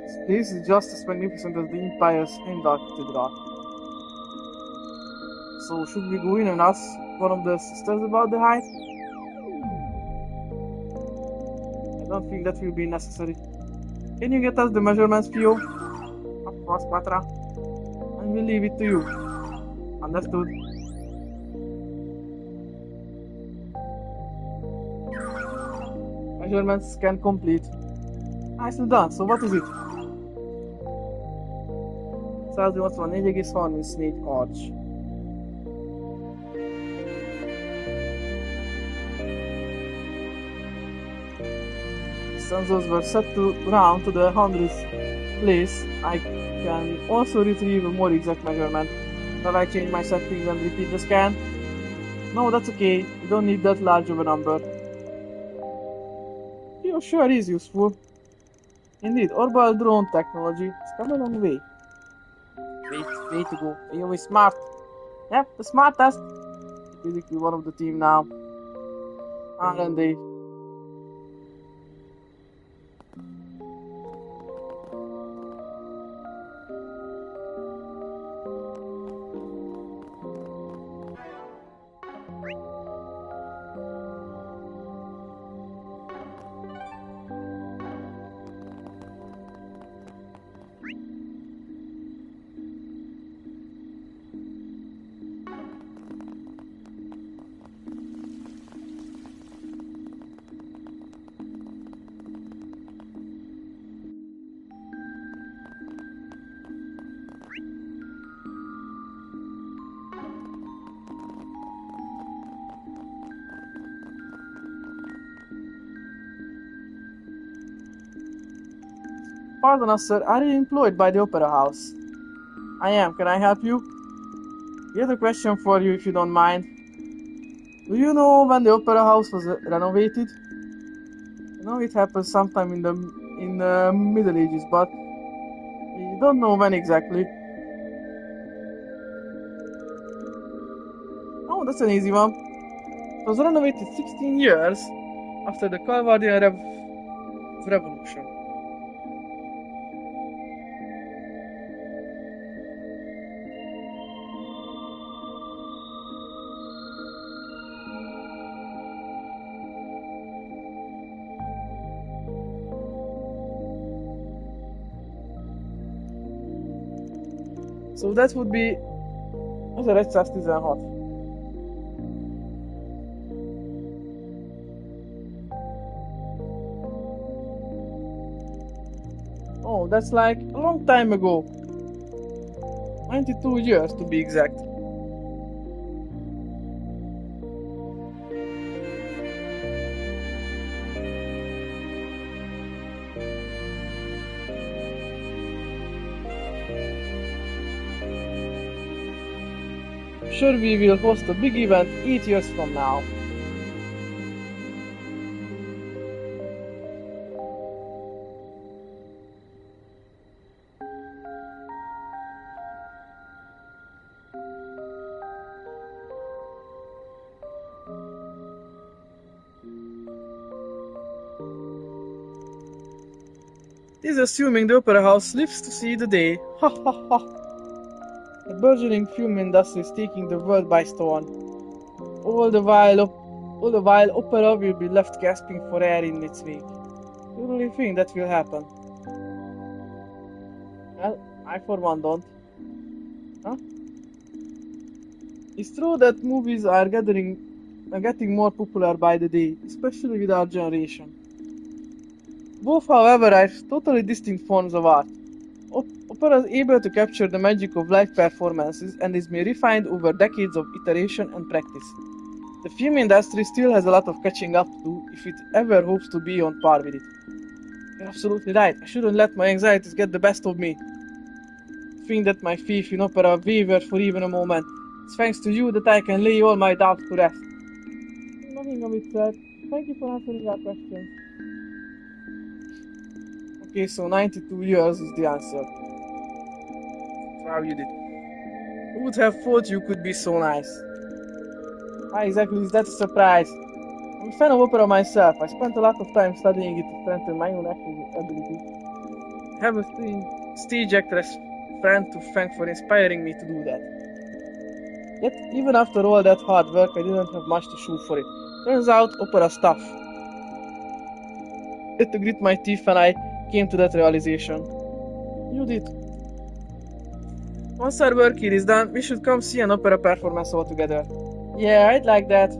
This place is just as magnificent as the Empire's Heimdall Cathedral. So should we go in and ask one of the sisters about the height? I don't think that will be necessary. Can you get us the measurements, Theo? Of course, Patra. And we'll leave it to you. Understood. Measurements scan complete. Nicely done. So what is it? 184,34 arch. Sensors were set to round to the 100th place. I can also retrieve a more exact measurement. Shall I change my settings and repeat the scan? No, that's okay. You don't need that large of a number. It sure is useful. Indeed, orbital drone technology has come a long way. Way to go. You're always smart. Yep, the smartest. Basically one of the team now. Aren't they? Pardon us, sir. Are you employed by the Opera House? I am. Can I help you? Here's a question for you, if you don't mind. Do you know when the Opera House was renovated? You know, it happened sometime in the Middle Ages, but we don't know when exactly. Oh, that's an easy one. It was renovated 16 years after the Calvardian Revolution. So that would be 1916. Oh, that's like a long time ago. 92 years to be exact. Sure, we will host a big event 8 years from now. He's assuming the Opera House lives to see the day. Ha ha ha. The burgeoning film industry is taking the world by storm. All the while opera will be left gasping for air in its wake. You really think that will happen? Well, I for one don't. Huh? It's true that movies are getting more popular by the day, especially with our generation. Both, however, are totally distinct forms of art. Opera is able to capture the magic of live performances and is made refined over decades of iteration and practice. The film industry still has a lot of catching up to do if it ever hopes to be on par with it. You're absolutely right. I shouldn't let my anxieties get the best of me. Think that my faith in opera wavered for even a moment. It's thanks to you that I can lay all my doubts to rest. Nothing of it, sir. Thank you for answering our questions. Okay, so 92 years is the answer. Wow, you did. Who would have thought you could be so nice? Why exactly is that a surprise? I'm a fan of opera myself. I spent a lot of time studying it to strengthen my own acting ability. I have a stage actress friend to thank for inspiring me to do that. Yet, even after all that hard work, I didn't have much to show for it. Turns out, opera's tough. I had to grit my teeth when I came to that realization. You did. Once our work here is done, we should come see an opera performance all together. Yeah, I'd like that.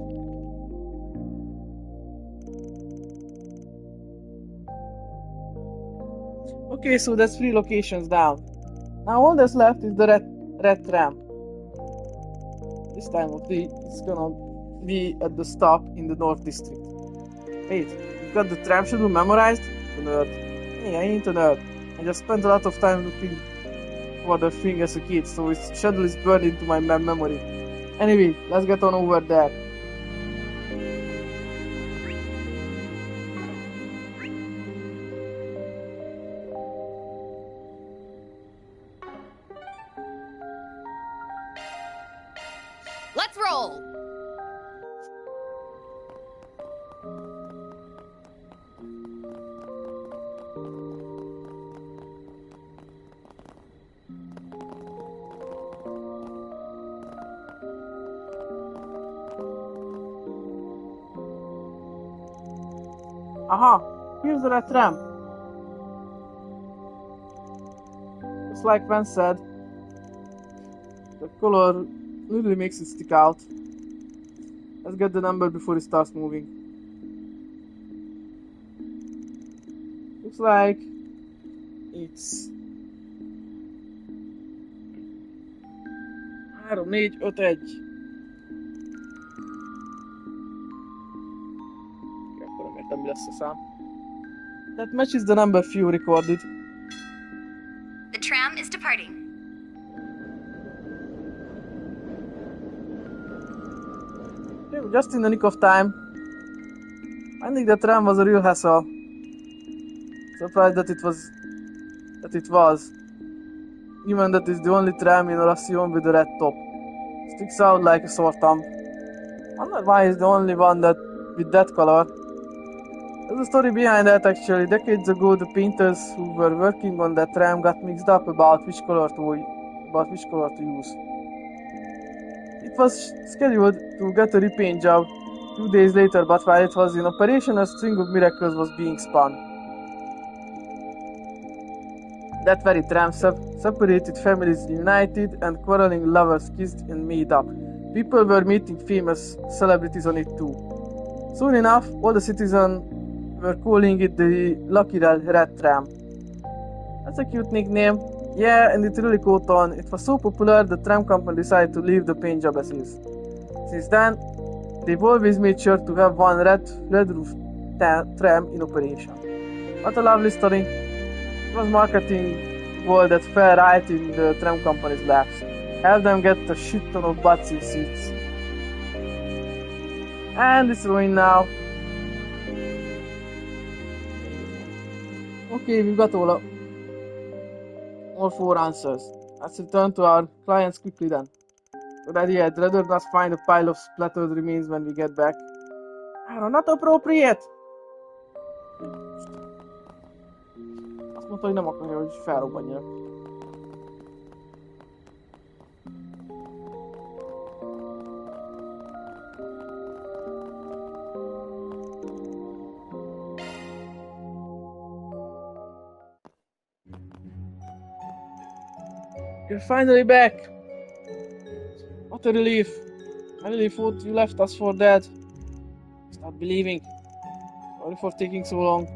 Okay, so that's 3 locations down. Now all that's left is the red tram. This time of day, it's gonna be at the stop in the North District. Wait, you got the tram schedule memorized? The nerd. Hey, I ain't a nerd. I just spent a lot of time looking for the thing as a kid, so its schedule is burned into my memory. Anyway, let's get on over there. Let's roll! Aha! Here's the red tram. Just like Van said, the color really makes it stick out. Let's get the number before it starts moving. Looks like it's 3, 4, 5, 1. Akkor nem értem, mi lesz a szám. That matches the number few recorded. The tram is departing. Just in the nick of time. Finding the tram was a real hassle. Surprised that it was. Even that is the only tram in Oracion with a red top. Sticks out like a sore thumb. Wonder why it's the only one that with that color. There's a story behind that actually. Decades ago, the painters who were working on that tram got mixed up about which color to use. It was scheduled to get a repaint job 2 days later, but while it was in operation, a string of miracles was being spun. That very tram separated families united and quarreling lovers kissed and made up. People were meeting famous celebrities on it too. Soon enough, all the citizens were calling it the Lucky Red Tram. That's a cute nickname. Yeah, and it really caught on. It was so popular, the tram company decided to leave the paint job as is. Since then, they've always made sure to have one red roof tram in operation. What a lovely story. It was marketing goal that fell right in the tram company's laps. Help them get a shit ton of butts in seats. And it's ruined now. Okay, we've got all 4 answers. Let's return to our clients quickly then. Good idea, I'd rather not find a pile of splattered remains when we get back. Not appropriate! Azt mondta, hogy nem akarja, hogy felrobbanjanak. You're finally back! What a relief. I really thought you left us for dead. Start believing. Sorry for taking so long.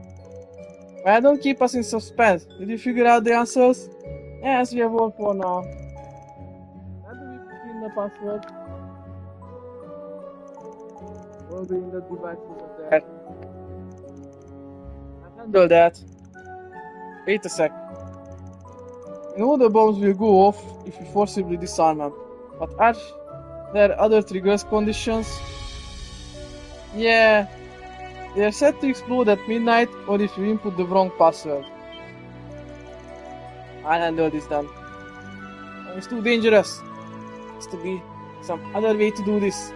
Well, don't keep us in suspense. Did you figure out the answers? Yes, we have all 4 now. How do we put in the password? Probably in the device over there. I'll handle that. Wait a sec. You know the bombs will go off if you forcibly disarm them. But are there other triggers conditions? Yeah. They are set to explode at midnight or if you input the wrong password. I'll handle this then. It's too dangerous. Has to be some other way to do this.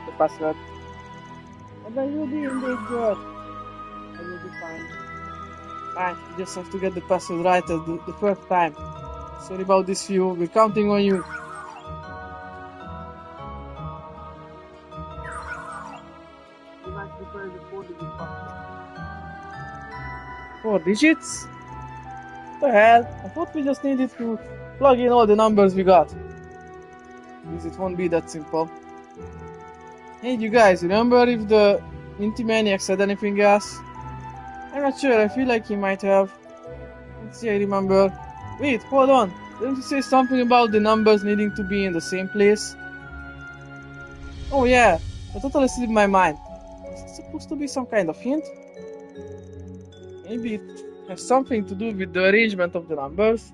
The password. And then you'll be in danger. I will be fine. Fine, you just have to get the password right at the first time. Sorry about this, Hugh. We're counting on you. You might prefer the 4-digit password. 4 digits? What the hell? I thought we just needed to plug in all the numbers we got. Because it won't be that simple. Hey, you guys, remember if the Minty Maniac said anything else? I'm not sure, I feel like he might have. Let's see, I remember. Wait, hold on. Didn't you say something about the numbers needing to be in the same place? Oh yeah, I totally slipped my mind. Is it supposed to be some kind of hint? Maybe it has something to do with the arrangement of the numbers?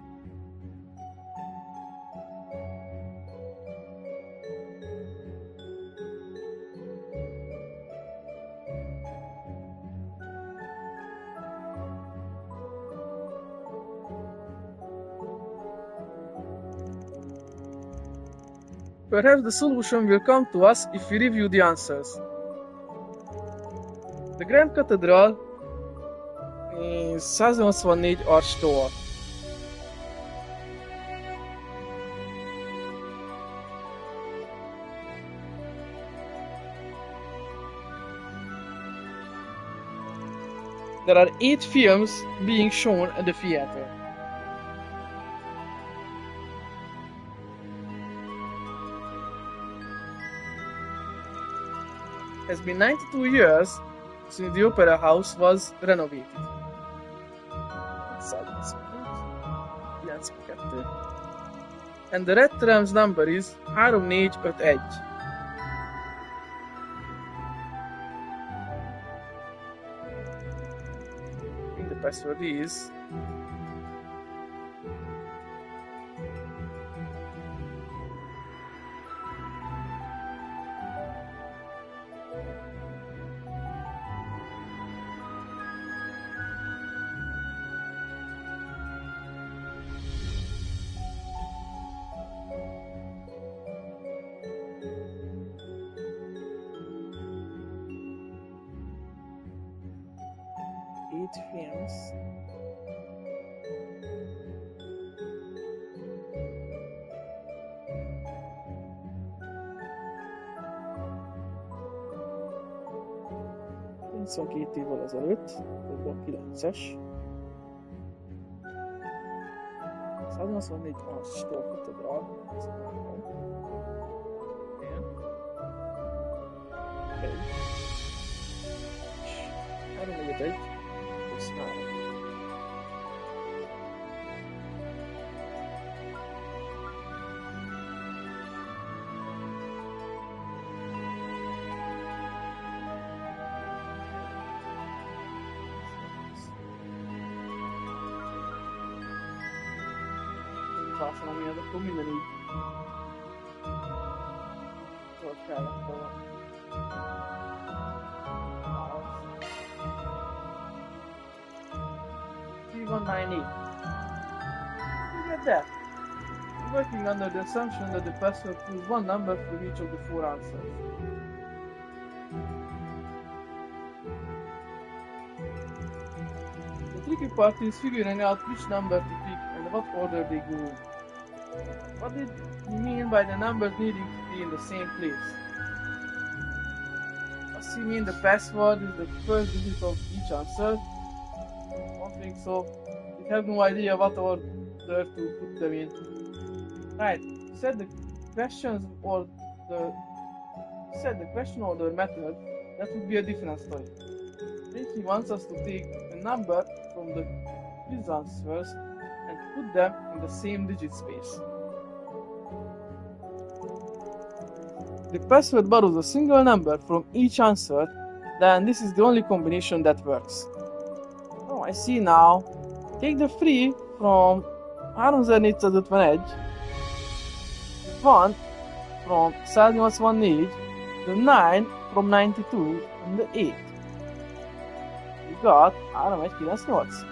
Perhaps the solution will come to us if we review the answers. The Grand Cathedral is 184 arcstól. There are 8 films being shown at the theater. It has been 92 years since the Opera House was renovated. And the red tram's number is 34551. I think the password is films. Két évvel ezelőtt, vagy a 9-es. 184 arcstól katedrál. Igen. Egy. 341. Plusz 3. Vászolom miatt, akkor minden így tudod kellett volna. 3198. You get that? I'm working under the assumption that the password pulls one number for each of the 4 answers. The tricky part is figuring out which number to pick and what order they go in. What did he mean by the numbers needing to be in the same place? Does he mean the password is the first digit of each answer? I don't think so. We have no idea what order to put them in. Right, set the question order method, that would be a different story. Then he wants us to take a number from the quiz answers and put them in the same digit space. The password borrows a single number from each answer, then this is the only combination that works. Oh, I see now. Take the 3 from 3451, 1 from 184, the 9 from 92, and the 8. You got 398.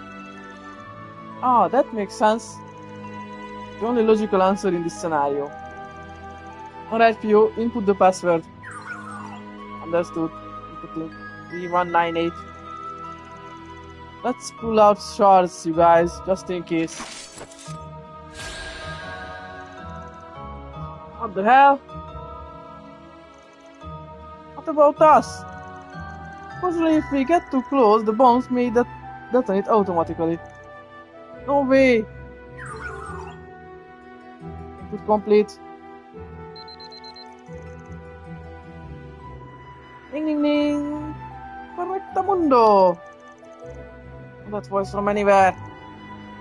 Ah, that makes sense. The only logical answer in this scenario. Alright, Pio, input the password. Understood. Inputting 3198. Let's pull out shards, you guys, just in case. What the hell? What about us? Supposedly if we get too close, the bombs may detonate automatically. No way! Input complete. Ding ding ding! Correctamundo! That voice from anywhere.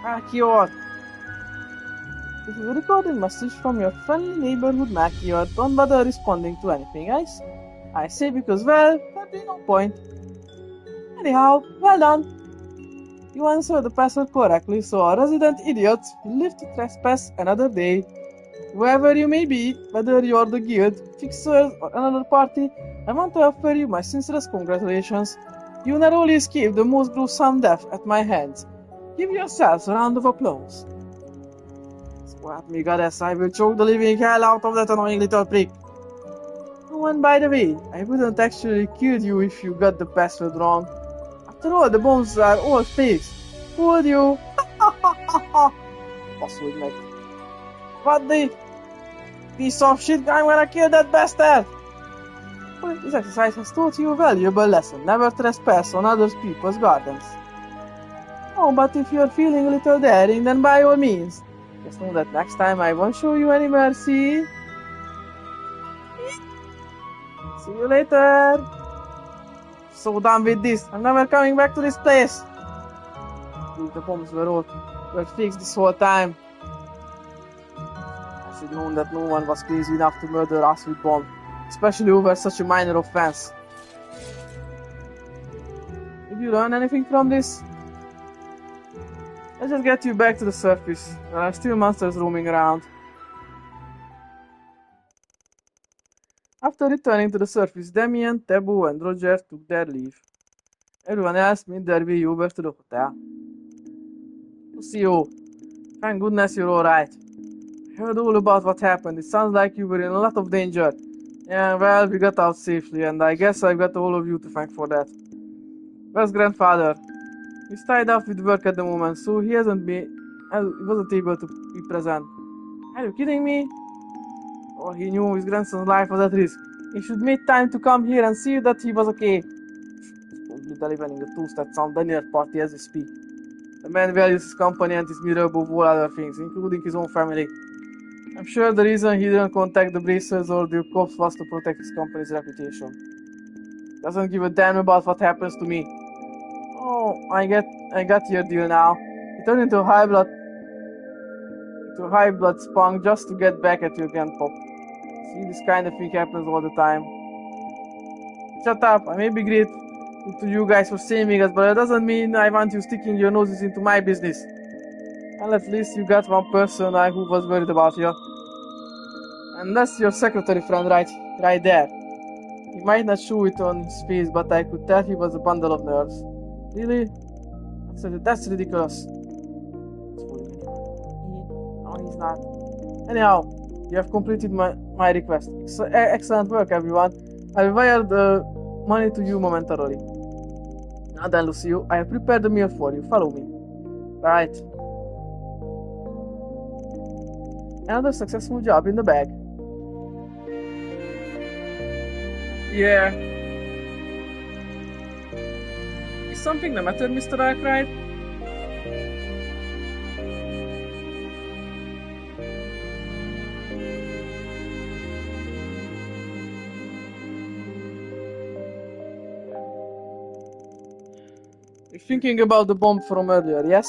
Melchior! This is a recorded message from your friendly neighborhood Melchior. Don't bother responding to anything else. I say because, well, there's no point. Anyhow, well done. You answered the password correctly, so our resident idiots will live to trespass another day. Whoever you may be, whether you're the guild, fixers, or another party, I want to offer you my sincerest congratulations. You narrowly escaped the most gruesome death at my hands. Give yourselves a round of applause. What me goddess, I will choke the living hell out of that annoying little prick. Oh, and by the way, I wouldn't actually kill you if you got the password wrong. After all, the bombs are all fakes. Would you? Baszódj meg. What the piece of shit, I'm gonna kill that bastard! Well, this exercise has taught you a valuable lesson. Never trespass on other people's gardens. Oh, but if you're feeling a little daring, then by all means. Just know that next time I won't show you any mercy. See you later. So done with this. I'm never coming back to this place. Dude, the bombs were fixed this whole time. I should have known that no one was crazy enough to murder us with bombs. Especially over such a minor offense. Did you learn anything from this? Let's just get you back to the surface. There are still monsters roaming around. After returning to the surface, Damien, Taboo, and Roger took their leave. Everyone else made their way over to the hotel. Lucio, thank goodness you're alright. I heard all about what happened. It sounds like you were in a lot of danger. Yeah, well, we got out safely, and I guess I've got all of you to thank for that. Where's grandfather? He's tied up with work at the moment, so he wasn't able to be present. Are you kidding me? Oh, he knew his grandson's life was at risk. He should make time to come here and see that he was okay. Probably delivering a toast at some dinner party as we speak. The man values his company and his mirror above all other things, including his own family. I'm sure the reason he didn't contact the bracers or the cops was to protect his company's reputation. Doesn't give a damn about what happens to me. Oh, I got your deal now. He turned into a high blood spunk just to get back at your grandpa. See, this kind of thing happens all the time. Shut up, I may be grateful to you guys for saving us, but it doesn't mean I want you sticking your noses into my business. Well, at least you got one person who was worried about you. And that's your secretary friend right there. He might not show it on his face, but I could tell he was a bundle of nerves. Really? That's ridiculous. No, he's not. Anyhow, you have completed my request. Excellent work, everyone. I will wire the money to you momentarily. Now then, Lucio, I have prepared the meal for you. Follow me. Right. Another successful job in the bag. Yeah. Is something the matter, Mr. Arkwright? You're thinking about the bomb from earlier, yes?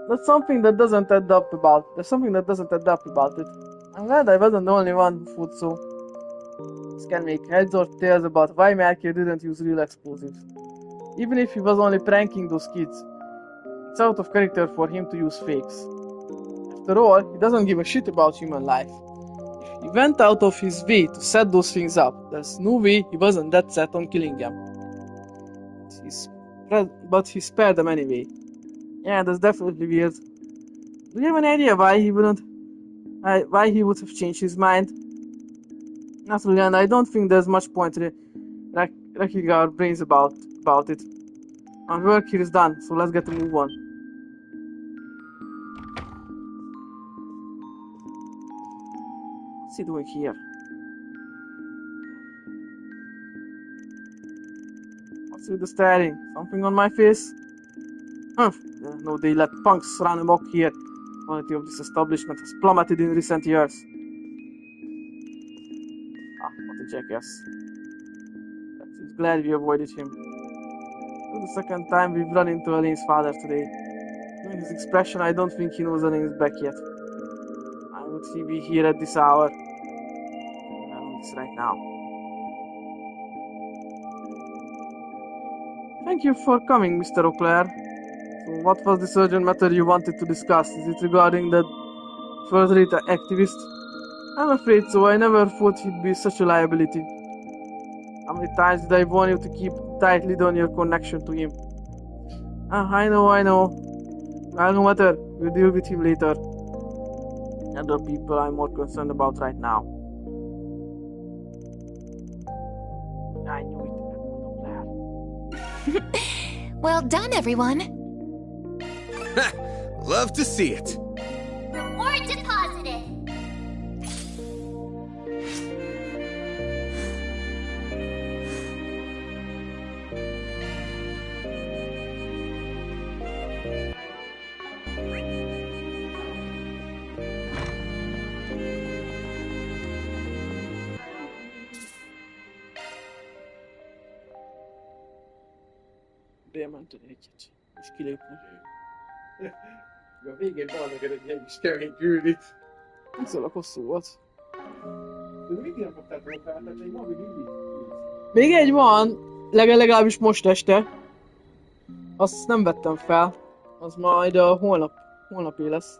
There's something that doesn't add up about it. I'm glad I wasn't the only one who thought so. This can make heads or tails about why Melchior didn't use real explosives. Even if he was only pranking those kids, it's out of character for him to use fakes. After all, he doesn't give a shit about human life. If he went out of his way to set those things up, there's no way he wasn't that set on killing them. But he spared them anyway. Yeah, that's definitely weird. Do you have an idea why he would have changed his mind? Not really, and I don't think there's much point racking our brains about it. Our work here is done, so let's get to move on. What's he doing here? What's with the staring? Something on my face? No, they let punks run amok here. The quality of this establishment has plummeted in recent years. What a jackass. I'm glad we avoided him. For the second time we've run into Elaine's father today. Knowing his expression, I don't think he knows Elaine is back yet. Why would he be here at this hour? I know this right now. Thank you for coming, Mr. O'Clair. So what was this urgent matter you wanted to discuss? Is it regarding that first-rate activist? I'm afraid so. I never thought he'd be such a liability. How many times did I warn you to keep tight lid on your connection to him? I know. Well, no matter. We'll deal with him later. Other people I'm more concerned about right now. I knew it. Well done, everyone. Love to see it. Reward deposited. Bejelenteni egyet. És kilépni. A végén van neked egy ilyen kis kemény küldi. Viszonylag hosszú volt. De még nem kaptál fel, tehát még van még mindig. Még egy van, legalábbis most este. Azt nem vettem fel. Az majd a holnapi lesz.